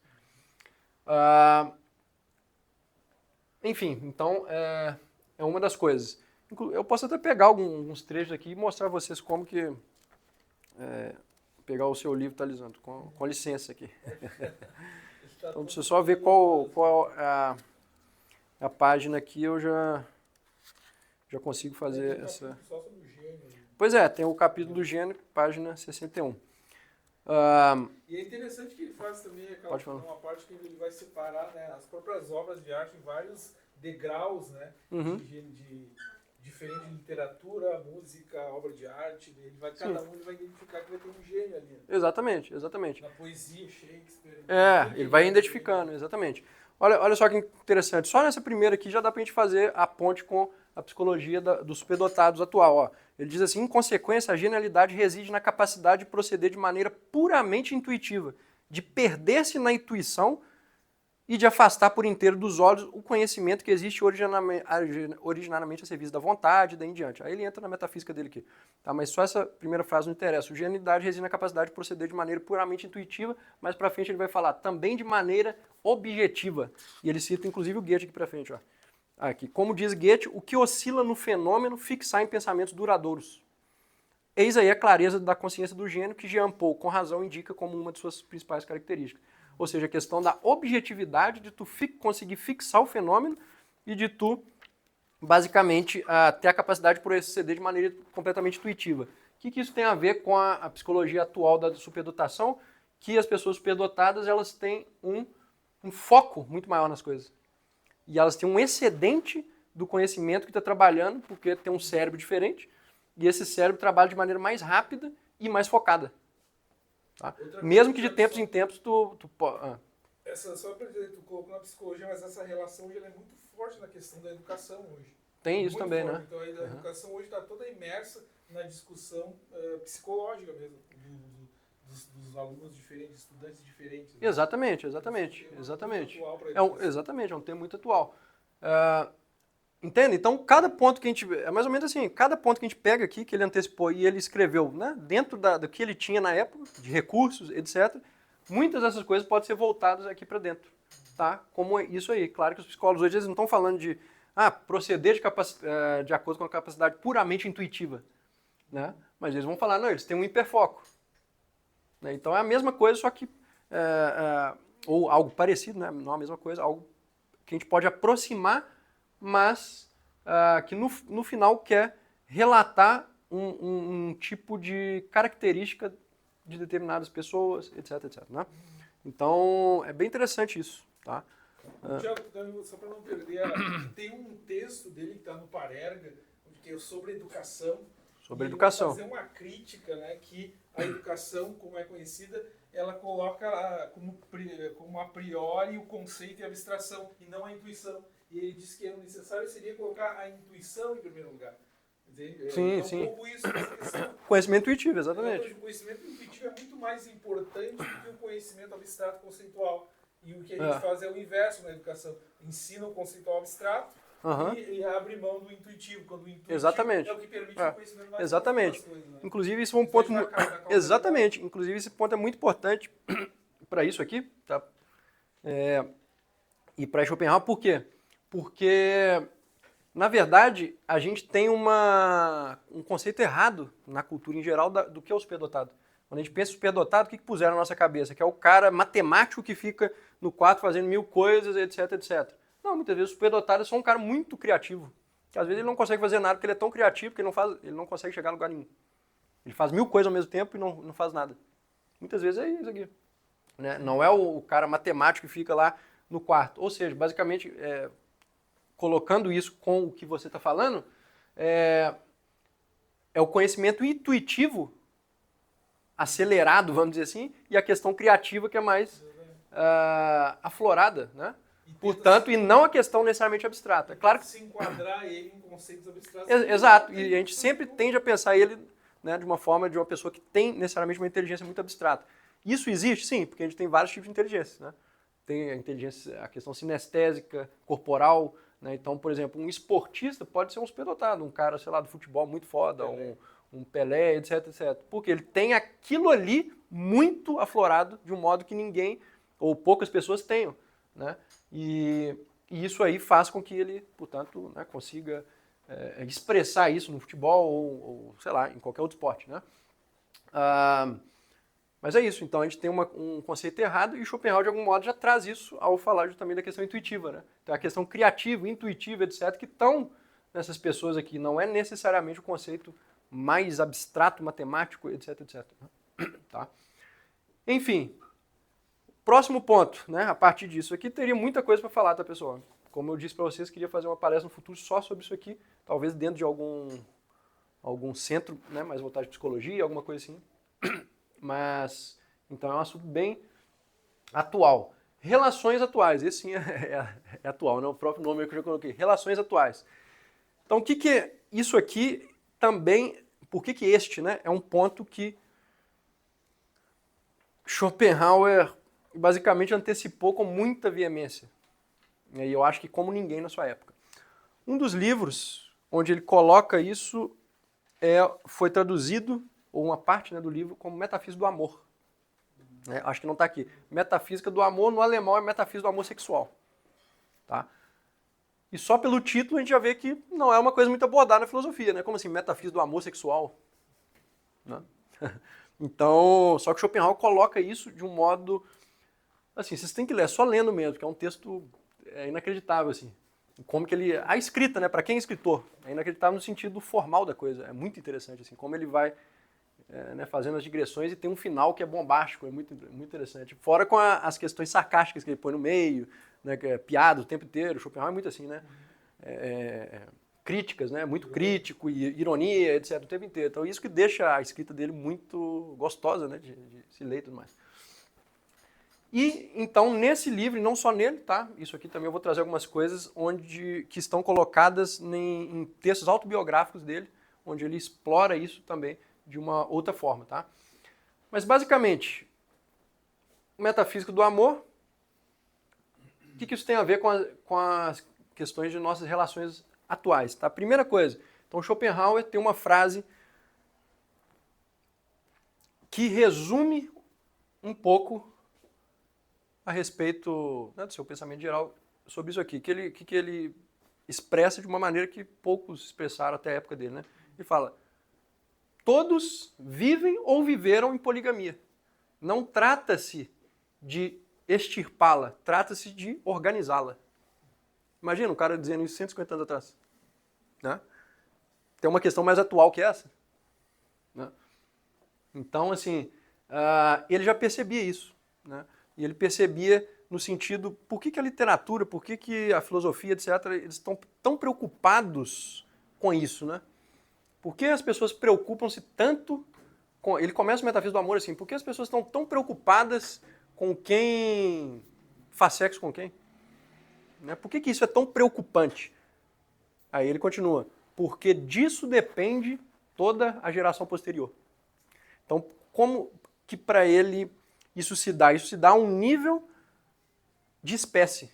Enfim, então é uma das coisas. Eu posso até pegar alguns trechos aqui e mostrar a vocês como que... pegar o seu livro, tá, Lisandro? Com licença aqui. Então, deixa eu só ver qual a página aqui, eu já consigo fazer essa... Só sobre o gênio. Pois é, tem o capítulo do gênio, página 61. E é interessante que ele faz também uma parte que ele vai separar, né, as próprias obras de arte em vários degraus, né, de diferente de literatura, música, obra de arte. Cada um ele vai identificar que vai ter um gênio ali. Né? Exatamente, exatamente. Na poesia, Shakespeare... ele vai identificando, exatamente. Olha só que interessante, só nessa primeira aqui já dá pra gente fazer a ponte com a psicologia dos superdotados atual. Ó. Ele diz assim, em consequência, a genialidade reside na capacidade de proceder de maneira puramente intuitiva, de perder-se na intuição e de afastar por inteiro dos olhos o conhecimento que existe originariamente a serviço da vontade e daí em diante. Aí ele entra na metafísica dele aqui. Tá? Mas só essa primeira frase não interessa. A genialidade reside na capacidade de proceder de maneira puramente intuitiva, mas para frente ele vai falar também de maneira objetiva. E ele cita inclusive o Goethe aqui para frente. Ó. Aqui. Como diz Goethe, o que oscila no fenômeno fixar em pensamentos duradouros. Eis aí a clareza da consciência do gênio que Jean Paul, com razão, indica como uma de suas principais características. Ou seja, a questão da objetividade de tu conseguir fixar o fenômeno e de tu, basicamente, ter a capacidade de proceder de maneira completamente intuitiva. O que isso tem a ver com a psicologia atual da superdotação? Que as pessoas superdotadas elas têm um foco muito maior nas coisas. E elas têm um excedente do conhecimento que está trabalhando, porque tem um cérebro diferente, e esse cérebro trabalha de maneira mais rápida e mais focada. Tá? Mesmo que de tempos em tempos Só para dizer, tu colocou na psicologia, mas essa relação hoje ela é muito forte na questão da educação hoje. Tem isso muito também, forte. né? Então a educação hoje está toda imersa na discussão psicológica mesmo, dos alunos diferentes, estudantes diferentes. Né? Exatamente. É um É um tema muito atual. Entende? Então, cada ponto que a gente... É mais ou menos assim, cada ponto que a gente pega aqui, que ele antecipou e ele escreveu, né, dentro do que ele tinha na época, de recursos, etc., muitas dessas coisas podem ser voltadas aqui para dentro, tá? Como isso aí. Claro que os psicólogos hoje eles não estão falando de proceder de acordo com a capacidade puramente intuitiva, né? Mas eles vão falar, não, eles têm um hiperfoco. Né? Então, é a mesma coisa, só que... ou algo parecido, né? Não a mesma coisa, algo que a gente pode aproximar, mas que no final quer relatar um tipo de característica de determinadas pessoas, etc, etc. Né? Então, é bem interessante isso. Tá? Tiago, só para não perder, tem um texto dele que está no Parerga, que é sobre educação. Sobre educação. Fazer uma crítica, né, que a educação, como é conhecida, ela coloca como a priori o conceito e a abstração, e não a intuição. E ele disse que o necessário seria colocar a intuição em primeiro lugar. Sim, sim. Um pouco isso, essa questão. Conhecimento intuitivo, exatamente. O conhecimento intuitivo é muito mais importante do que o conhecimento abstrato conceitual. E o que a gente faz é o inverso na educação. Ensina o conceitual abstrato e abre mão do intuitivo. Quando o intuitivo exatamente. É o que permite o conhecimento mais exatamente. Coisas, né? Inclusive, isso é um ponto... Exatamente. Inclusive, esse ponto é muito importante para isso aqui. Tá? E para Schopenhauer, por quê? Porque, na verdade, a gente tem um conceito errado na cultura em geral do que é o superdotado. Quando a gente pensa em superdotado, o que puseram na nossa cabeça? Que é o cara matemático que fica no quarto fazendo 1000 coisas, etc, etc. Não, muitas vezes o superdotado é só um cara muito criativo. Que às vezes ele não consegue fazer nada porque ele é tão criativo que ele não consegue chegar a lugar nenhum. Ele faz 1000 coisas ao mesmo tempo e não faz nada. Muitas vezes é isso aqui. Né? Não é o cara matemático que fica lá no quarto. Ou seja, basicamente... colocando isso com o que você está falando, é o conhecimento intuitivo acelerado, vamos dizer assim, e a questão criativa que é mais aflorada, né? Portanto, e não a questão necessariamente abstrata. Claro que se enquadrar ele em conceitos abstratos. Exato, e a gente sempre tende a pensar ele, né, de uma forma de uma pessoa que tem necessariamente uma inteligência muito abstrata. Isso existe? Sim, porque a gente tem vários tipos de inteligência, né? Tem a inteligência, a questão sinestésica, corporal, né? Então, por exemplo, um esportista pode ser um superdotado, um cara, sei lá, do futebol muito foda, um Pelé, etc, etc. Porque ele tem aquilo ali muito aflorado de um modo que ninguém ou poucas pessoas tenham, né? E isso aí faz com que ele, portanto, né, consiga expressar isso no futebol ou, sei lá, em qualquer outro esporte, né? Mas é isso, então a gente tem um conceito errado e Schopenhauer, de algum modo, já traz isso ao falar justamente da questão intuitiva, né? Então a questão criativa, intuitiva, etc., que estão nessas pessoas aqui, não é necessariamente o conceito mais abstrato, matemático, etc, etc. Tá? Enfim, próximo ponto, né? A partir disso aqui, teria muita coisa para falar, tá, pessoal? Como eu disse para vocês, queria fazer uma palestra no futuro só sobre isso aqui, talvez dentro de algum centro, né, mais voltado de psicologia, alguma coisa assim. Mas, então é um assunto bem atual. Relações atuais, esse sim é atual, né? O próprio nome que eu já coloquei, relações atuais. Então, o que isso aqui também, por que este, né, é um ponto que Schopenhauer basicamente antecipou com muita veemência. E eu acho que como ninguém na sua época. Um dos livros onde ele coloca isso foi traduzido, ou uma parte, né, do livro, como Metafísica do Amor. Acho que não está aqui. Metafísica do Amor, no alemão, é Metafísica do Amor Sexual. Tá? E só pelo título a gente já vê que não é uma coisa muito abordada na filosofia, né? Como assim, Metafísica do Amor Sexual? Né? Então, só que Schopenhauer coloca isso de um modo... Assim, vocês têm que ler, só lendo mesmo, que é um texto inacreditável, assim. Como que ele... A escrita, né? Para quem é escritor, é inacreditável no sentido formal da coisa. É muito interessante, assim, como ele vai... né, fazendo as digressões e tem um final que é bombástico, é muito, muito interessante. Fora com as questões sarcásticas que ele põe no meio, né, que é piada o tempo inteiro, Schopenhauer é muito assim, né? Críticas, né? Muito crítico, e ironia, etc. o tempo inteiro. Então isso que deixa a escrita dele muito gostosa, né, de se ler e tudo mais. E então nesse livro, e não só nele, tá? Isso aqui também eu vou trazer algumas coisas que estão colocadas em textos autobiográficos dele, onde ele explora isso também de uma outra forma, tá? Mas basicamente, Metafísica do Amor, o que isso tem a ver com a questões de nossas relações atuais. Tá? Primeira coisa, então Schopenhauer tem uma frase que resume um pouco a respeito, né, do seu pensamento geral sobre isso aqui, que ele expressa de uma maneira que poucos expressaram até a época dele. Né? Ele fala, todos vivem ou viveram em poligamia. Não trata-se de extirpá-la, trata-se de organizá-la. Imagina um cara dizendo isso 150 anos atrás. Né? Tem uma questão mais atual que essa. Né? Então, assim, ele já percebia isso. Né? E ele percebia no sentido, por que a literatura, por que a filosofia, etc., eles estão tão preocupados com isso, né? Por que as pessoas preocupam-se tanto com... Ele começa o Metafísica do Amor assim, por que as pessoas estão tão preocupadas com quem faz sexo com quem? Né? Por que isso é tão preocupante? Aí ele continua, porque disso depende toda a geração posterior. Então, como que para ele isso se dá? Isso se dá a um nível de espécie.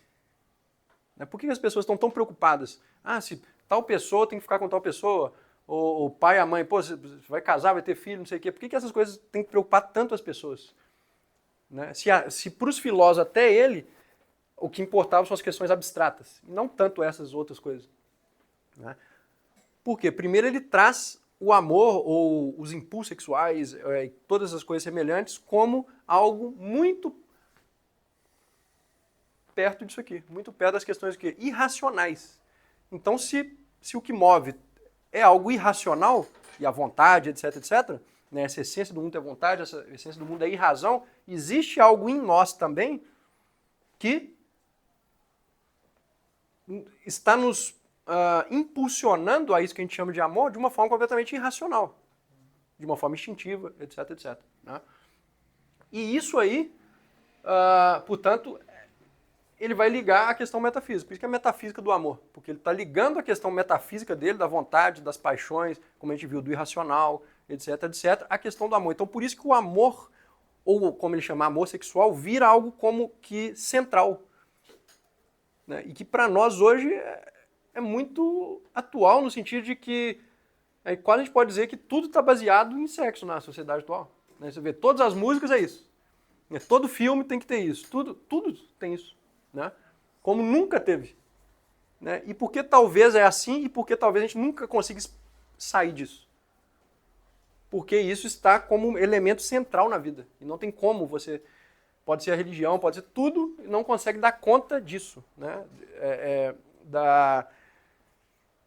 Né? Por que as pessoas estão tão preocupadas? Ah, se tal pessoa tem que ficar com tal pessoa, ou o pai e a mãe, pô, você vai casar, vai ter filho, não sei o quê. Por que essas coisas têm que preocupar tanto as pessoas? Né? Se para os filósofos, até ele, o que importava são as questões abstratas, e não tanto essas outras coisas. Né? Por quê? Primeiro ele traz o amor ou os impulsos sexuais, todas as coisas semelhantes, como algo muito perto disso aqui, muito perto das questões que irracionais. Então, se o que move é algo irracional, e a vontade, etc., etc., né, essa essência do mundo é vontade, essa essência do mundo é irrazão, existe algo em nós também que está nos impulsionando a isso que a gente chama de amor de uma forma completamente irracional, de uma forma instintiva, etc., etc. Né? E isso aí, portanto, ele vai ligar a questão metafísica. Por isso que é a metafísica do amor, porque ele está ligando a questão metafísica dele, da vontade, das paixões, como a gente viu, do irracional, etc., etc., a questão do amor. Então, por isso que o amor, ou como ele chama, amor sexual, vira algo como que central. Né? E que para nós hoje é muito atual, no sentido de que quase a gente pode dizer que tudo está baseado em sexo na sociedade atual. Né? Você vê, todas as músicas é isso. Todo filme tem que ter isso. Tudo tem isso. Né? Como nunca teve. Né? E por que talvez é assim e por que talvez a gente nunca consiga sair disso? Porque isso está como elemento central na vida. E não tem como você... Pode ser a religião, pode ser tudo, e não consegue dar conta disso. Né?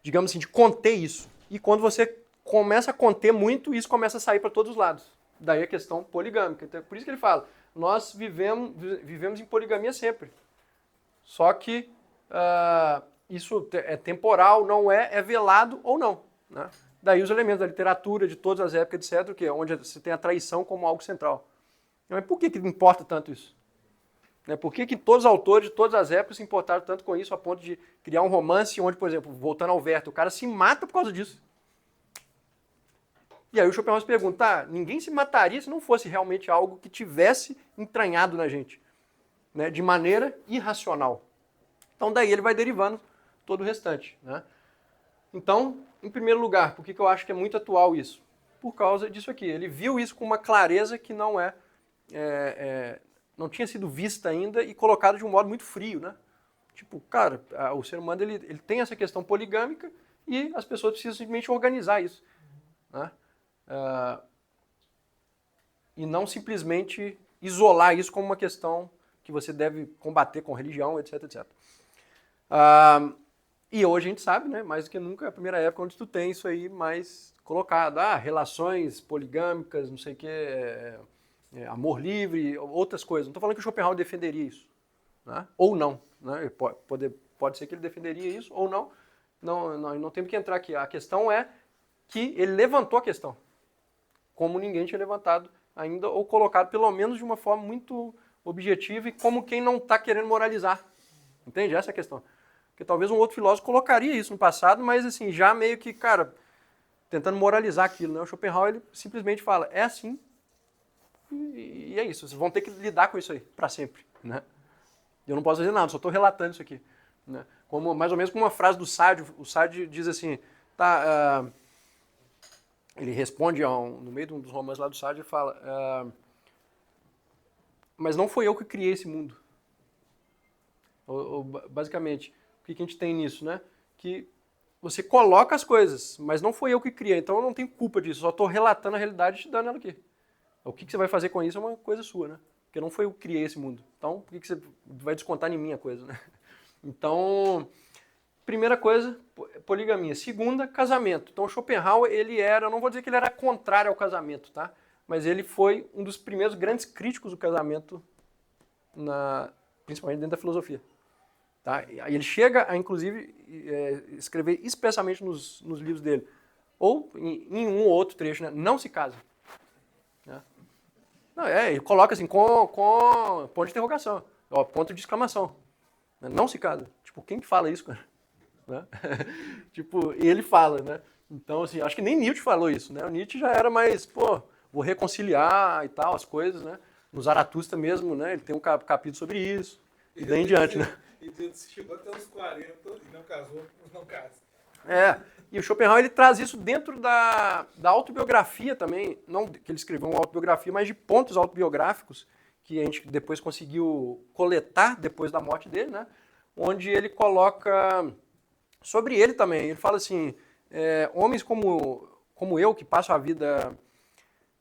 Digamos assim, de conter isso. E quando você começa a conter muito, isso começa a sair para todos os lados. Daí a questão poligâmica. Então, por isso que ele fala, nós vivemos em poligamia sempre. Só que isso é temporal, não é velado ou não. Né? Daí os elementos da literatura, de todas as épocas, etc., que é onde você tem a traição como algo central. Mas por que importa tanto isso? Né? Por que todos os autores de todas as épocas se importaram tanto com isso a ponto de criar um romance onde, por exemplo, voltando ao Werther, o cara se mata por causa disso? E aí o Schopenhauer se pergunta, ninguém se mataria se não fosse realmente algo que tivesse entranhado na gente, né, de maneira irracional. Então daí ele vai derivando todo o restante. Né? Então, em primeiro lugar, por que eu acho que é muito atual isso? Por causa disso aqui. Ele viu isso com uma clareza que não não tinha sido vista ainda e colocado de um modo muito frio. Né? Tipo, cara, o ser humano ele tem essa questão poligâmica e as pessoas precisam simplesmente organizar isso. Né? E não simplesmente isolar isso como uma questão que você deve combater com religião, etc, etc. E hoje a gente sabe, né, mais do que nunca, é a primeira época onde tu tem isso aí mais colocado. relações poligâmicas, não sei o que, amor livre, outras coisas. Não estou falando que o Schopenhauer defenderia isso. Né? Ou não. Né? Pode ser que ele defenderia isso, ou não. Não temos que entrar aqui. A questão é que ele levantou a questão. Como ninguém tinha levantado ainda, ou colocado pelo menos de uma forma muito objetiva e como quem não está querendo moralizar. Entende? Essa é a questão. Porque talvez um outro filósofo colocaria isso no passado, mas assim, já meio que, cara, tentando moralizar aquilo. Né? O Schopenhauer ele simplesmente fala, é assim e é isso. Vocês vão ter que lidar com isso aí, para sempre. Né? Eu não posso fazer nada, só estou relatando isso aqui. né? Como, mais ou menos como uma frase do Sade. O Sade diz assim, tá, ele responde no meio de um dos romances lá do Sade, ele fala, mas não foi eu que criei esse mundo. Basicamente, o que a gente tem nisso, né? Que você coloca as coisas, mas não foi eu que criei, então eu não tenho culpa disso, só estou relatando a realidade e te dando ela aqui. O que você vai fazer com isso é uma coisa sua, né? Porque não foi eu que criei esse mundo. Então, por que você vai descontar em mim a coisa, né? Então, primeira coisa, poligamia. Segunda, casamento. Então, Schopenhauer, ele era, eu não vou dizer que ele era contrário ao casamento, tá? Mas ele foi um dos primeiros grandes críticos do casamento, principalmente dentro da filosofia. Tá? Ele chega a, inclusive, escrever expressamente nos livros dele, ou em um ou outro trecho, né? Não se casa. Né? Não, ele coloca assim, com ponto de interrogação, ó, ponto de exclamação. Não se casa. Tipo, quem que fala isso, cara? Né? Tipo, e ele fala, né? Então, assim, acho que nem Nietzsche falou isso, né? O Nietzsche já era mais, pô, vou reconciliar e tal, as coisas, né? No Zaratustra mesmo, né? Ele tem um capítulo sobre isso. E daí em diante, né? E chegou até os 40 e não casou, não casa. E o Schopenhauer, ele traz isso dentro da autobiografia também, não que ele escreveu uma autobiografia, mas de pontos autobiográficos, que a gente depois conseguiu coletar depois da morte dele, né? Onde ele coloca sobre ele também. Ele fala assim, homens como eu, que passam a vida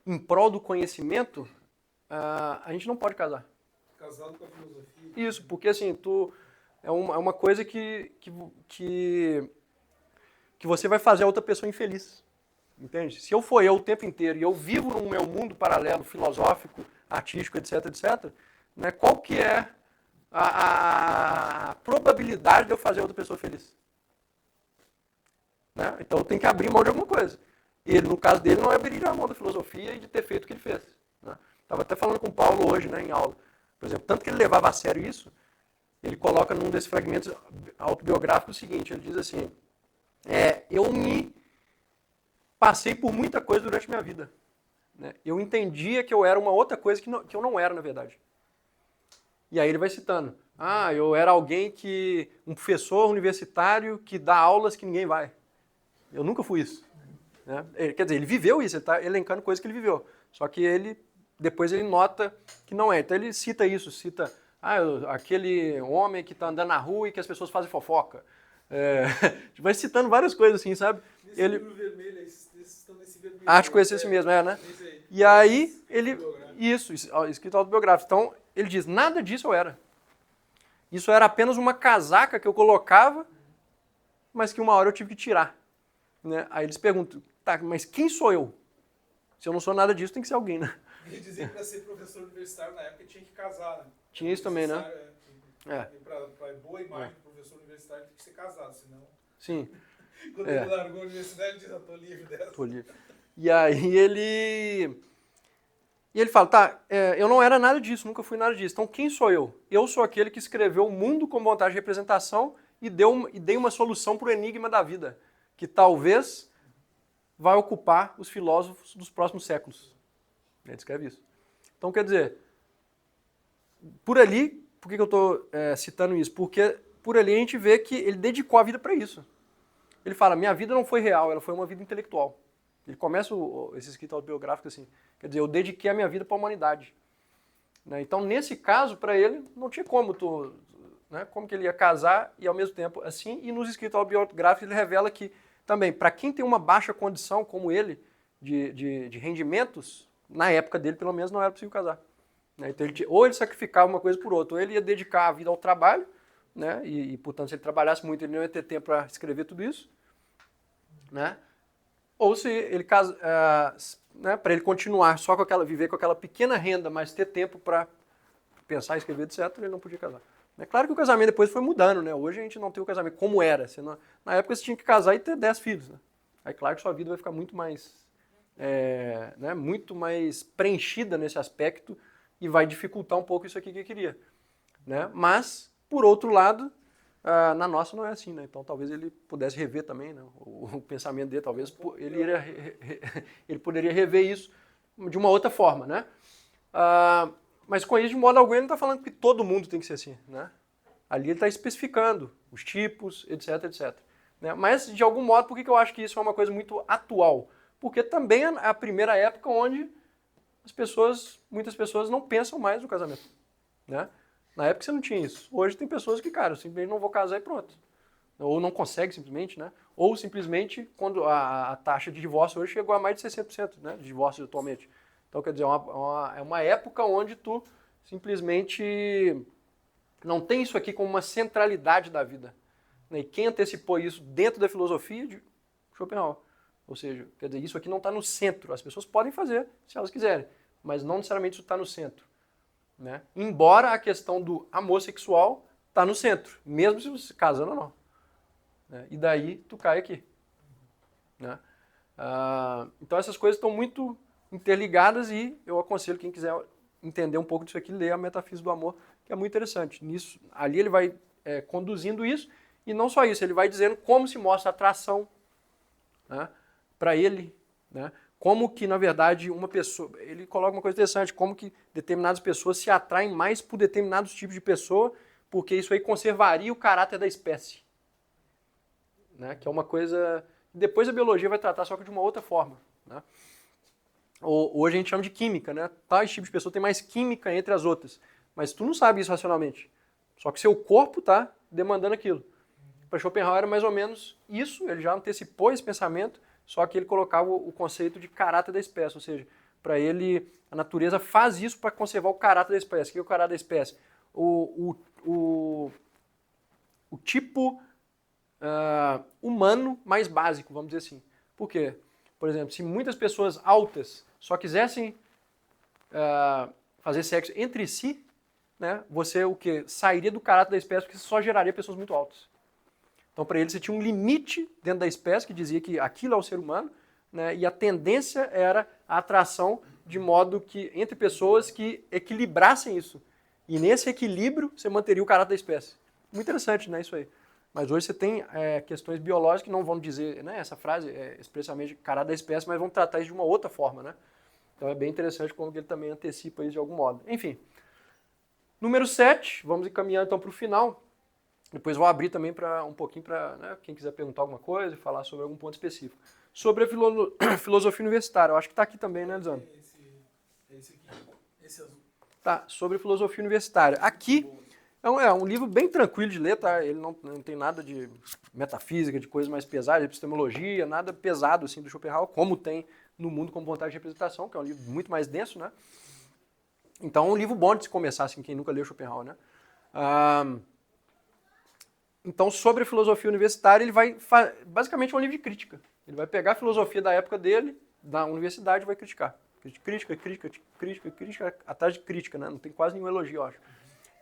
em prol do conhecimento, a gente não pode casar. Casado com a filosofia. Isso, porque assim, é uma coisa que você vai fazer a outra pessoa infeliz. Entende? Se eu for eu o tempo inteiro e eu vivo no meu mundo paralelo, filosófico, artístico, etc, etc, né, qual que é a probabilidade de eu fazer a outra pessoa feliz? Né? Então eu tenho que abrir mão de alguma coisa. Ele, no caso dele, não abriria a mão da filosofia e de ter feito o que ele fez. Estava até falando com o Paulo hoje, né, em aula. Por exemplo, tanto que ele levava a sério isso, ele coloca num desses fragmentos autobiográficos o seguinte, ele diz assim, eu me passei por muita coisa durante a minha vida. Né? Eu entendia que eu era uma outra coisa que eu não era, na verdade. E aí ele vai citando, eu era alguém um professor universitário que dá aulas que ninguém vai. Eu nunca fui isso. Né? Quer dizer, ele viveu isso, ele está elencando coisas que ele viveu. Só que depois ele nota que não é. Então ele cita aquele homem que está andando na rua e que as pessoas fazem fofoca. Vai citando várias coisas assim, sabe? Nesse livro vermelho, esses estão nesse vermelho. Acho que conhecer esse mesmo, né? E aí, isso, escrito autobiográfico. Então, ele diz, nada disso eu era. Isso era apenas uma casaca que eu colocava, mas que uma hora eu tive que tirar. Né? Aí eles perguntam, tá, mas quem sou eu? Se eu não sou nada disso, tem que ser alguém, né? Ele dizia que para ser professor universitário na época tinha que casar, né? Tinha isso também, né? Para boa imagem do professor universitário tem que ser casado, senão... Sim. Quando ele largou a universidade, ele diz, eu tô livre dessa. Tô livre. E aí ele fala, tá, eu não era nada disso, nunca fui nada disso. Então quem sou eu? Eu sou aquele que escreveu o mundo com vontade de representação e dei uma solução para o enigma da vida, que talvez vai ocupar os filósofos dos próximos séculos. Ele escreve isso. Então, quer dizer, por ali, por que eu estou citando isso? Porque por ali a gente vê que ele dedicou a vida para isso. Ele fala, minha vida não foi real, ela foi uma vida intelectual. Ele começa esse escrito autobiográfico assim, quer dizer, eu dediquei a minha vida para a humanidade. Né? Então, nesse caso, para ele, não tinha como como que ele ia casar e ao mesmo tempo assim, e nos escritos autobiográficos ele revela que também, para quem tem uma baixa condição como ele, de rendimentos, na época dele, pelo menos, não era possível casar. Né? Então, ou ele sacrificava uma coisa por outra, ou ele ia dedicar a vida ao trabalho, né? Portanto, se ele trabalhasse muito, ele não ia ter tempo para escrever tudo isso. Né? Ou se ele para ele continuar só viver com aquela pequena renda, mas ter tempo para pensar, escrever, etc., ele não podia casar. É claro que o casamento depois foi mudando, né? Hoje a gente não tem o casamento como era. Na época você tinha que casar e ter 10 filhos. Né? Aí claro que sua vida vai ficar muito mais, muito mais preenchida nesse aspecto e vai dificultar um pouco isso aqui que eu queria. Né? Mas, por outro lado, na nossa não é assim, né? Então talvez ele pudesse rever também, né? O pensamento dele, talvez ele poderia rever isso de uma outra forma, né? Mas com isso, de modo algum, ele não está falando que todo mundo tem que ser assim, né? Ali ele está especificando os tipos, etc, etc. Né? Mas, de algum modo, por que eu acho que isso é uma coisa muito atual? Porque também é a primeira época onde muitas pessoas não pensam mais no casamento. Né? Na época você não tinha isso. Hoje tem pessoas que, cara, simplesmente não vou casar e pronto. Ou não consegue simplesmente, né? Ou simplesmente, quando a taxa de divórcio hoje chegou a mais de 60%, né, de divórcio atualmente. Então, quer dizer, é uma época onde tu simplesmente não tem isso aqui como uma centralidade da vida. E quem antecipou isso dentro da filosofia de Schopenhauer. Ou seja, quer dizer, isso aqui não está no centro. As pessoas podem fazer se elas quiserem, mas não necessariamente isso está no centro. Né? Embora a questão do amor sexual está no centro, mesmo se você casando ou não. Né? E daí tu cai aqui. Né? Então essas coisas estão muito interligadas e eu aconselho quem quiser entender um pouco disso aqui, ler a Metafísica do Amor, que é muito interessante. Ali ele vai conduzindo isso, e não só isso, ele vai dizendo como se mostra a atração, né, para ele, né, como que, na verdade, uma pessoa... Ele coloca uma coisa interessante, como que determinadas pessoas se atraem mais por determinados tipos de pessoa, porque isso aí conservaria o caráter da espécie. Né, que é uma coisa... Depois a biologia vai tratar só que de uma outra forma. Né? Hoje a gente chama de química, né? Tais tipos de pessoa tem mais química entre as outras. Mas tu não sabe isso racionalmente. Só que seu corpo está demandando aquilo. Para Schopenhauer era mais ou menos isso, ele já antecipou esse pensamento, só que ele colocava o conceito de caráter da espécie, ou seja, para ele a natureza faz isso para conservar o caráter da espécie. O que é o caráter da espécie? O tipo humano mais básico, vamos dizer assim. Por quê? Por exemplo, se muitas pessoas altas só quisessem fazer sexo entre si, né, você o quê? Sairia do caráter da espécie porque só geraria pessoas muito altas. Então, para ele, você tinha um limite dentro da espécie que dizia que aquilo é o ser humano, né, e a tendência era a atração de modo que entre pessoas que equilibrassem isso. E nesse equilíbrio, você manteria o caráter da espécie. Muito interessante, né, isso aí. Mas hoje você tem questões biológicas que não vão dizer, né, essa frase expressamente caráter da espécie, mas vão tratar isso de uma outra forma, né? Então é bem interessante como ele também antecipa isso de algum modo. Enfim. Número 7, vamos encaminhar então para o final. Depois vou abrir também para um pouquinho para, né, quem quiser perguntar alguma coisa e falar sobre algum ponto específico. Sobre a filosofia universitária, eu acho que está aqui também, né, Lisandro? Esse aqui, esse azul. Tá, sobre filosofia universitária. Aqui é um livro bem tranquilo de ler, tá? Ele não tem nada de metafísica, de coisas mais pesadas, de epistemologia, nada pesado assim do Schopenhauer, como tem no Mundo como Vontade de Representação, que é um livro muito mais denso, né? Então é um livro bom de se começar, assim, quem nunca leu Schopenhauer, né? Então, sobre a filosofia universitária, ele vai... Basicamente é um livro de crítica. Ele vai pegar a filosofia da época dele, da universidade, e vai criticar. Crítica, atrás de crítica, né? Não tem quase nenhum elogio, eu acho.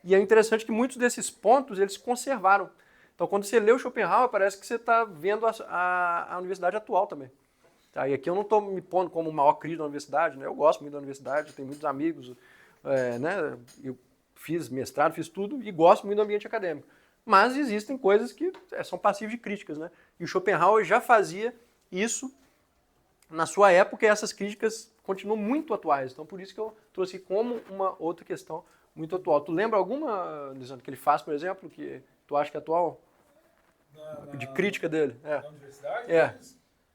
E é interessante que muitos desses pontos, eles se conservaram. Então, quando você lê o Schopenhauer, parece que você está vendo a universidade atual também. Tá? E aqui eu não estou me pondo como o maior crítico da universidade, né? Eu gosto muito da universidade, tenho muitos amigos, né? Eu fiz mestrado, fiz tudo e gosto muito do ambiente acadêmico. Mas existem coisas que são passíveis de críticas, né? E o Schopenhauer já fazia isso na sua época e essas críticas continuam muito atuais. Então, por isso que eu trouxe como uma outra questão muito atual. Tu lembra alguma, Lisandro, que ele faz, por exemplo, que tu acha que é atual? De crítica dele? Na universidade?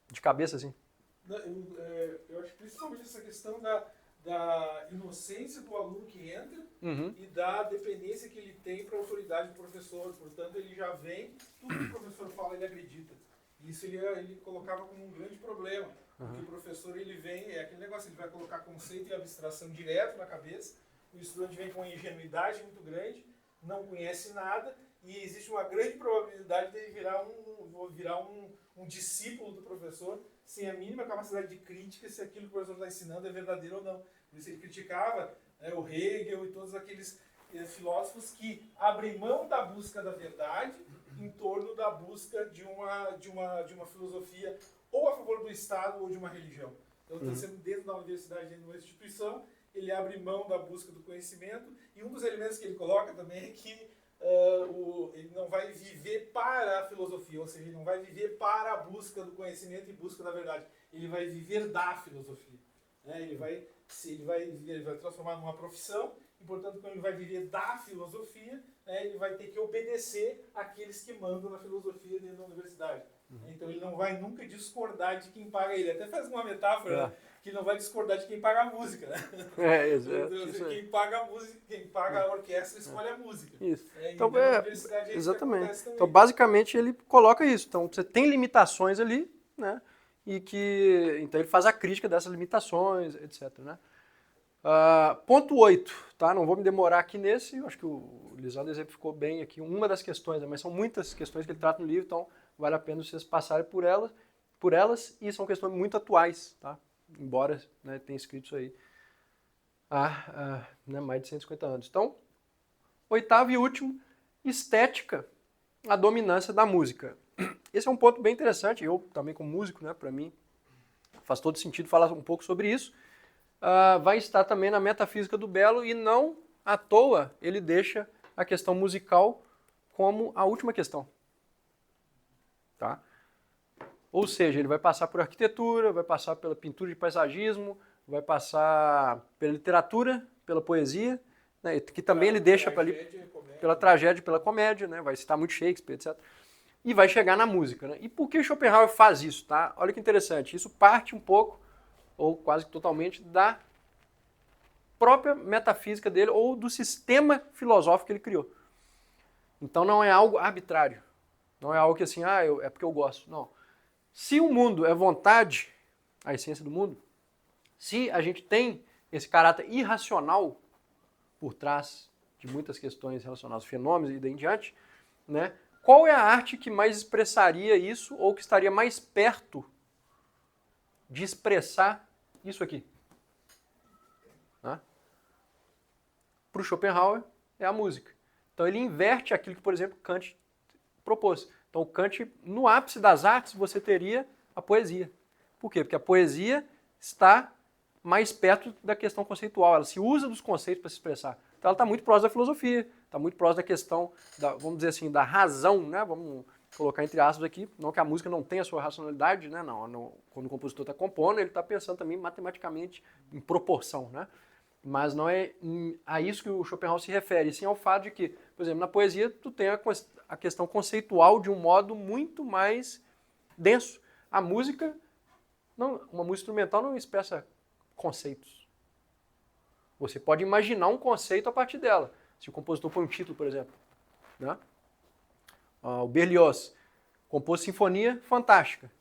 De cabeça, assim. Eu acho principalmente essa questão da inocência do aluno que entra e da dependência que ele tem para a autoridade do professor. Portanto, ele já vem, tudo que o professor fala, ele acredita. Isso ele colocava como um grande problema. Porque o professor, ele vem, é aquele negócio, ele vai colocar conceito e abstração direto na cabeça, o estudante vem com uma ingenuidade muito grande, não conhece nada, e existe uma grande probabilidade de ele virar um discípulo do professor, sem a mínima capacidade de crítica se aquilo que o professor está ensinando é verdadeiro ou não. Por isso ele criticava o Hegel e todos aqueles filósofos que abrem mão da busca da verdade em torno da busca de uma filosofia ou a favor do Estado ou de uma religião. Então, sendo dentro da universidade, dentro de uma instituição, ele abre mão da busca do conhecimento, e um dos elementos que ele coloca também é que ele não vai viver para a filosofia, ou seja, ele não vai viver para a busca do conhecimento e busca da verdade. Ele vai viver da filosofia. Né? Ele vai transformar numa profissão, e portanto, quando ele vai viver da filosofia, né, ele vai ter que obedecer àqueles que mandam na filosofia dentro da universidade. Então ele não vai nunca discordar de quem paga ele. Até faz uma metáfora, né, que ele não vai discordar de quem paga a música, né? Quem paga a música, quem paga a orquestra escolhe a música. Isso. Então, na universidade é exatamente. Isso que então, basicamente, ele coloca isso. Então, você tem limitações ali, né? Então ele faz a crítica dessas limitações, etc. Né? Ponto 8, tá? Não vou me demorar aqui nesse, eu acho que o Lisandro exemplificou bem aqui uma das questões, né? Mas são muitas questões que ele trata no livro, então vale a pena vocês passarem por elas e são questões muito atuais, tá? Embora, né, tenha escrito isso aí há mais de 150 anos. Então, oitavo e último, estética, a dominância da música. Esse é um ponto bem interessante, eu também como músico, né, para mim faz todo sentido falar um pouco sobre isso. Vai estar também na Metafísica do Belo e não à toa ele deixa a questão musical como a última questão. Tá? Ou seja, ele vai passar por arquitetura, vai passar pela pintura de paisagismo, vai passar pela literatura, pela poesia, né, que também ele deixa pela tragédia e pela comédia, né, vai citar muito Shakespeare, etc. E vai chegar na música. Né? E por que Schopenhauer faz isso? Tá? Olha que interessante, isso parte um pouco, ou quase totalmente, da própria metafísica dele, ou do sistema filosófico que ele criou. Então não é algo arbitrário, não é algo que assim, é porque eu gosto. Não. Se o mundo é vontade, a essência do mundo, se a gente tem esse caráter irracional por trás de muitas questões relacionadas aos fenômenos e daí em diante, né, qual é a arte que mais expressaria isso ou que estaria mais perto de expressar isso aqui? Né? Para o Schopenhauer, é a música. Então ele inverte aquilo que, por exemplo, Kant propôs. Então Kant, no ápice das artes, você teria a poesia. Por quê? Porque a poesia está mais perto da questão conceitual. Ela se usa dos conceitos para se expressar. Então ela está muito próxima da filosofia, está muito próxima da questão, vamos dizer assim, da razão, né? Vamos colocar entre aspas aqui, não que a música não tenha a sua racionalidade, né? Não, quando o compositor está compondo, ele está pensando também matematicamente em proporção, né? Mas não é a isso que o Schopenhauer se refere, e sim ao fato de que, por exemplo, na poesia tu tem a questão conceitual de um modo muito mais denso. A música, uma música instrumental não expressa conceitos. Você pode imaginar um conceito a partir dela. Se o compositor põe um título, por exemplo. Né? O Berlioz compôs Sinfonia Fantástica.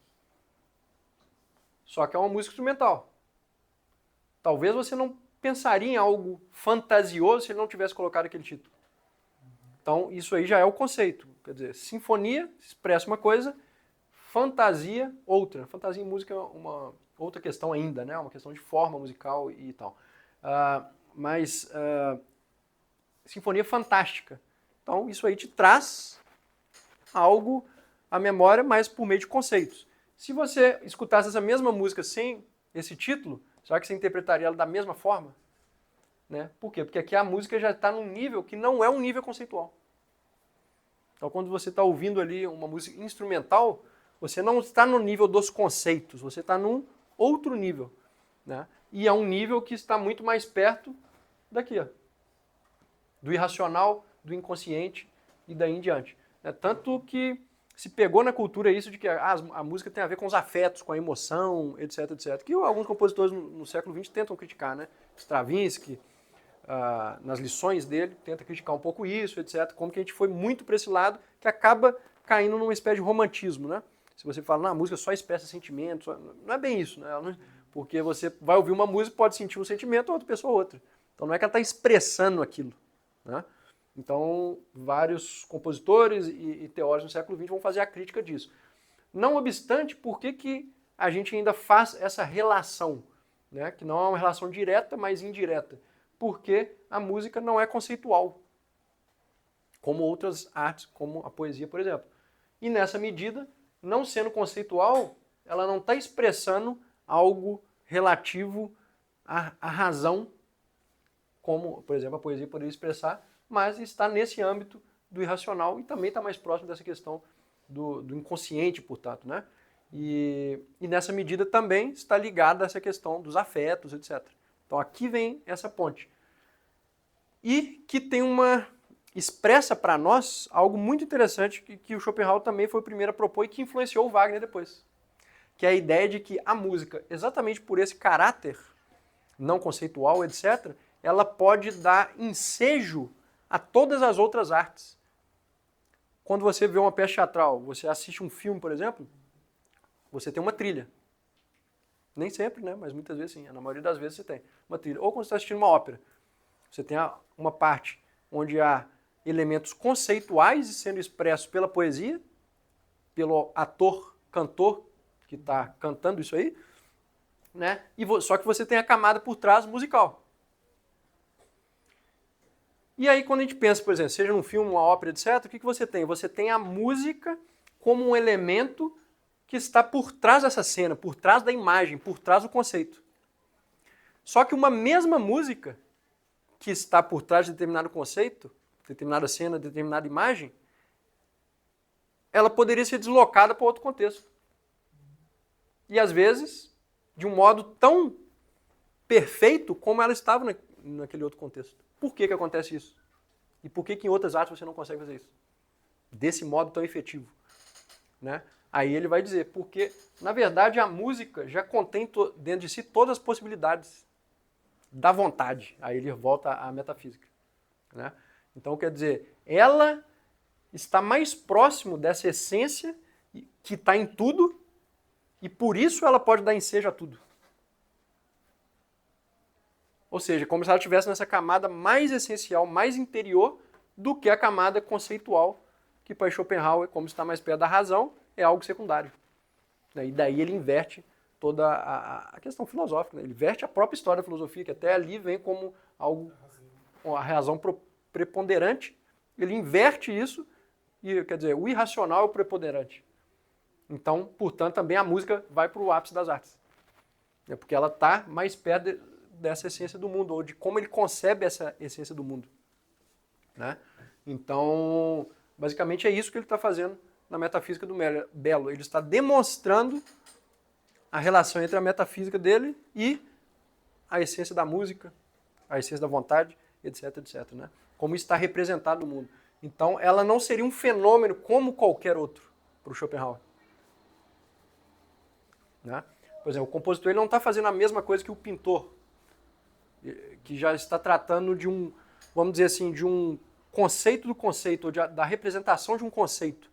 Só que é uma música instrumental. Talvez você não pensaria em algo fantasioso se ele não tivesse colocado aquele título. Então, isso aí já é o conceito. Quer dizer, sinfonia expressa uma coisa, fantasia outra. Fantasia em música é uma outra questão ainda, né? Uma questão de forma musical e tal. Mas sinfonia fantástica. Então, isso aí te traz algo à memória, mas por meio de conceitos. Se você escutasse essa mesma música sem esse título, será que você interpretaria ela da mesma forma? Né? Por quê? Porque aqui a música já está num nível que não é um nível conceitual. Então, quando você está ouvindo ali uma música instrumental, você não está no nível dos conceitos, você está num outro nível. Né? E é um nível que está muito mais perto daqui, ó, do irracional, do inconsciente e daí em diante. Tanto que se pegou na cultura isso de que a música tem a ver com os afetos, com a emoção, etc, etc. Que alguns compositores no século XX tentam criticar, né? Stravinsky, nas lições dele, tenta criticar um pouco isso, etc. Como que a gente foi muito para esse lado, que acaba caindo numa espécie de romantismo, né? Se você fala, a música só expressa sentimentos, não é bem isso, né? Porque você vai ouvir uma música, pode sentir um sentimento, outra pessoa outra. Então não é que ela está expressando aquilo, né? Então, vários compositores e teóricos no século XX vão fazer a crítica disso. Não obstante, por que a gente ainda faz essa relação? Né? Que não é uma relação direta, mas indireta. Porque a música não é conceitual, como outras artes, como a poesia, por exemplo. E nessa medida, não sendo conceitual, ela não está expressando algo relativo à razão, como, por exemplo, a poesia poderia expressar, mas está nesse âmbito do irracional e também está mais próximo dessa questão do inconsciente, portanto, né? E nessa medida também está ligada a essa questão dos afetos, etc. Então aqui vem essa ponte. e que tem expressa para nós algo muito interessante que o Schopenhauer também foi o primeiro a propor e que influenciou o Wagner depois, que é a ideia de que a música, exatamente por esse caráter não conceitual, etc., ela pode dar ensejo a todas as outras artes. Quando você vê uma peça teatral, você assiste um filme, por exemplo, você tem uma trilha. Nem sempre, né? Mas muitas vezes sim. Na maioria das vezes você tem uma trilha. Ou quando você está assistindo uma ópera, você tem uma parte onde há elementos conceituais sendo expressos pela poesia, pelo ator, cantor que está cantando isso aí, né? Só que você tem a camada por trás musical. E aí quando a gente pensa, por exemplo, seja num filme, uma ópera, etc., o que você tem? Você tem a música como um elemento que está por trás dessa cena, por trás da imagem, por trás do conceito. Só que uma mesma música que está por trás de determinado conceito, determinada cena, determinada imagem, ela poderia ser deslocada para outro contexto. E às vezes, de um modo tão perfeito como ela estava naquele outro contexto. Por que acontece isso? E por que em outras artes você não consegue fazer isso? Desse modo tão efetivo. Né? Aí ele vai dizer, porque, na verdade, a música já contém dentro de si todas as possibilidades da vontade. Aí ele volta à metafísica. Né? Então, quer dizer, ela está mais próximo dessa essência que está em tudo e por isso ela pode dar ensejo a tudo. Ou seja, como se ela estivesse nessa camada mais essencial, mais interior do que a camada conceitual, que para Schopenhauer, como está mais perto da razão, é algo secundário. E daí ele inverte toda a questão filosófica. Né? Ele inverte a própria história da filosofia, que até ali vem como algo, a razão preponderante. Ele inverte isso, e quer dizer, o irracional é o preponderante. Então, portanto, também a música vai para o ápice das artes. Porque ela está mais perto dessa essência do mundo, ou de como ele concebe essa essência do mundo. Né? Então, basicamente é isso que ele está fazendo na metafísica do Belo. Ele está demonstrando a relação entre a metafísica dele e a essência da música, a essência da vontade, etc, etc. Né? Como está representado no mundo. Então, ela não seria um fenômeno como qualquer outro para o Schopenhauer. Né? Por exemplo, o compositor ele não está fazendo a mesma coisa que o pintor, que já está tratando de vamos dizer assim, de um conceito do conceito, ou da representação de um conceito.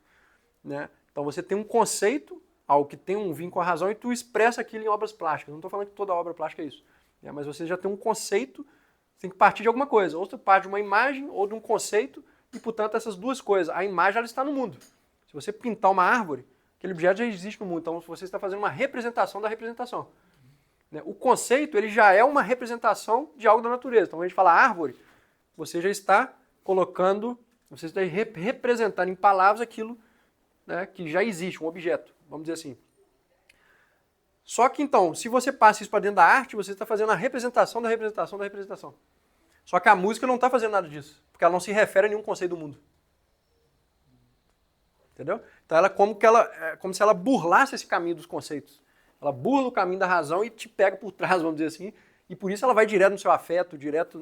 Né? Então você tem um conceito, algo que tem um vínculo com a razão, e tu expressa aquilo em obras plásticas. Não estou falando que toda obra plástica é isso. Né? Mas você já tem um conceito, você tem que partir de alguma coisa. Ou você parte de uma imagem, ou de um conceito, e portanto essas duas coisas. A imagem ela está no mundo. Se você pintar uma árvore, aquele objeto já existe no mundo. Então você está fazendo uma representação da representação. O conceito ele já é uma representação de algo da natureza. Então, quando a gente fala árvore, você já está colocando, você está representando em palavras aquilo, né, que já existe, um objeto, vamos dizer assim. Só que então, se você passa isso para dentro da arte, você está fazendo a representação da representação da representação. Só que a música não está fazendo nada disso, porque ela não se refere a nenhum conceito do mundo. Entendeu? Então ela é como se ela burlasse esse caminho dos conceitos. Ela burla o caminho da razão e te pega por trás, vamos dizer assim, e por isso ela vai direto no seu afeto, direto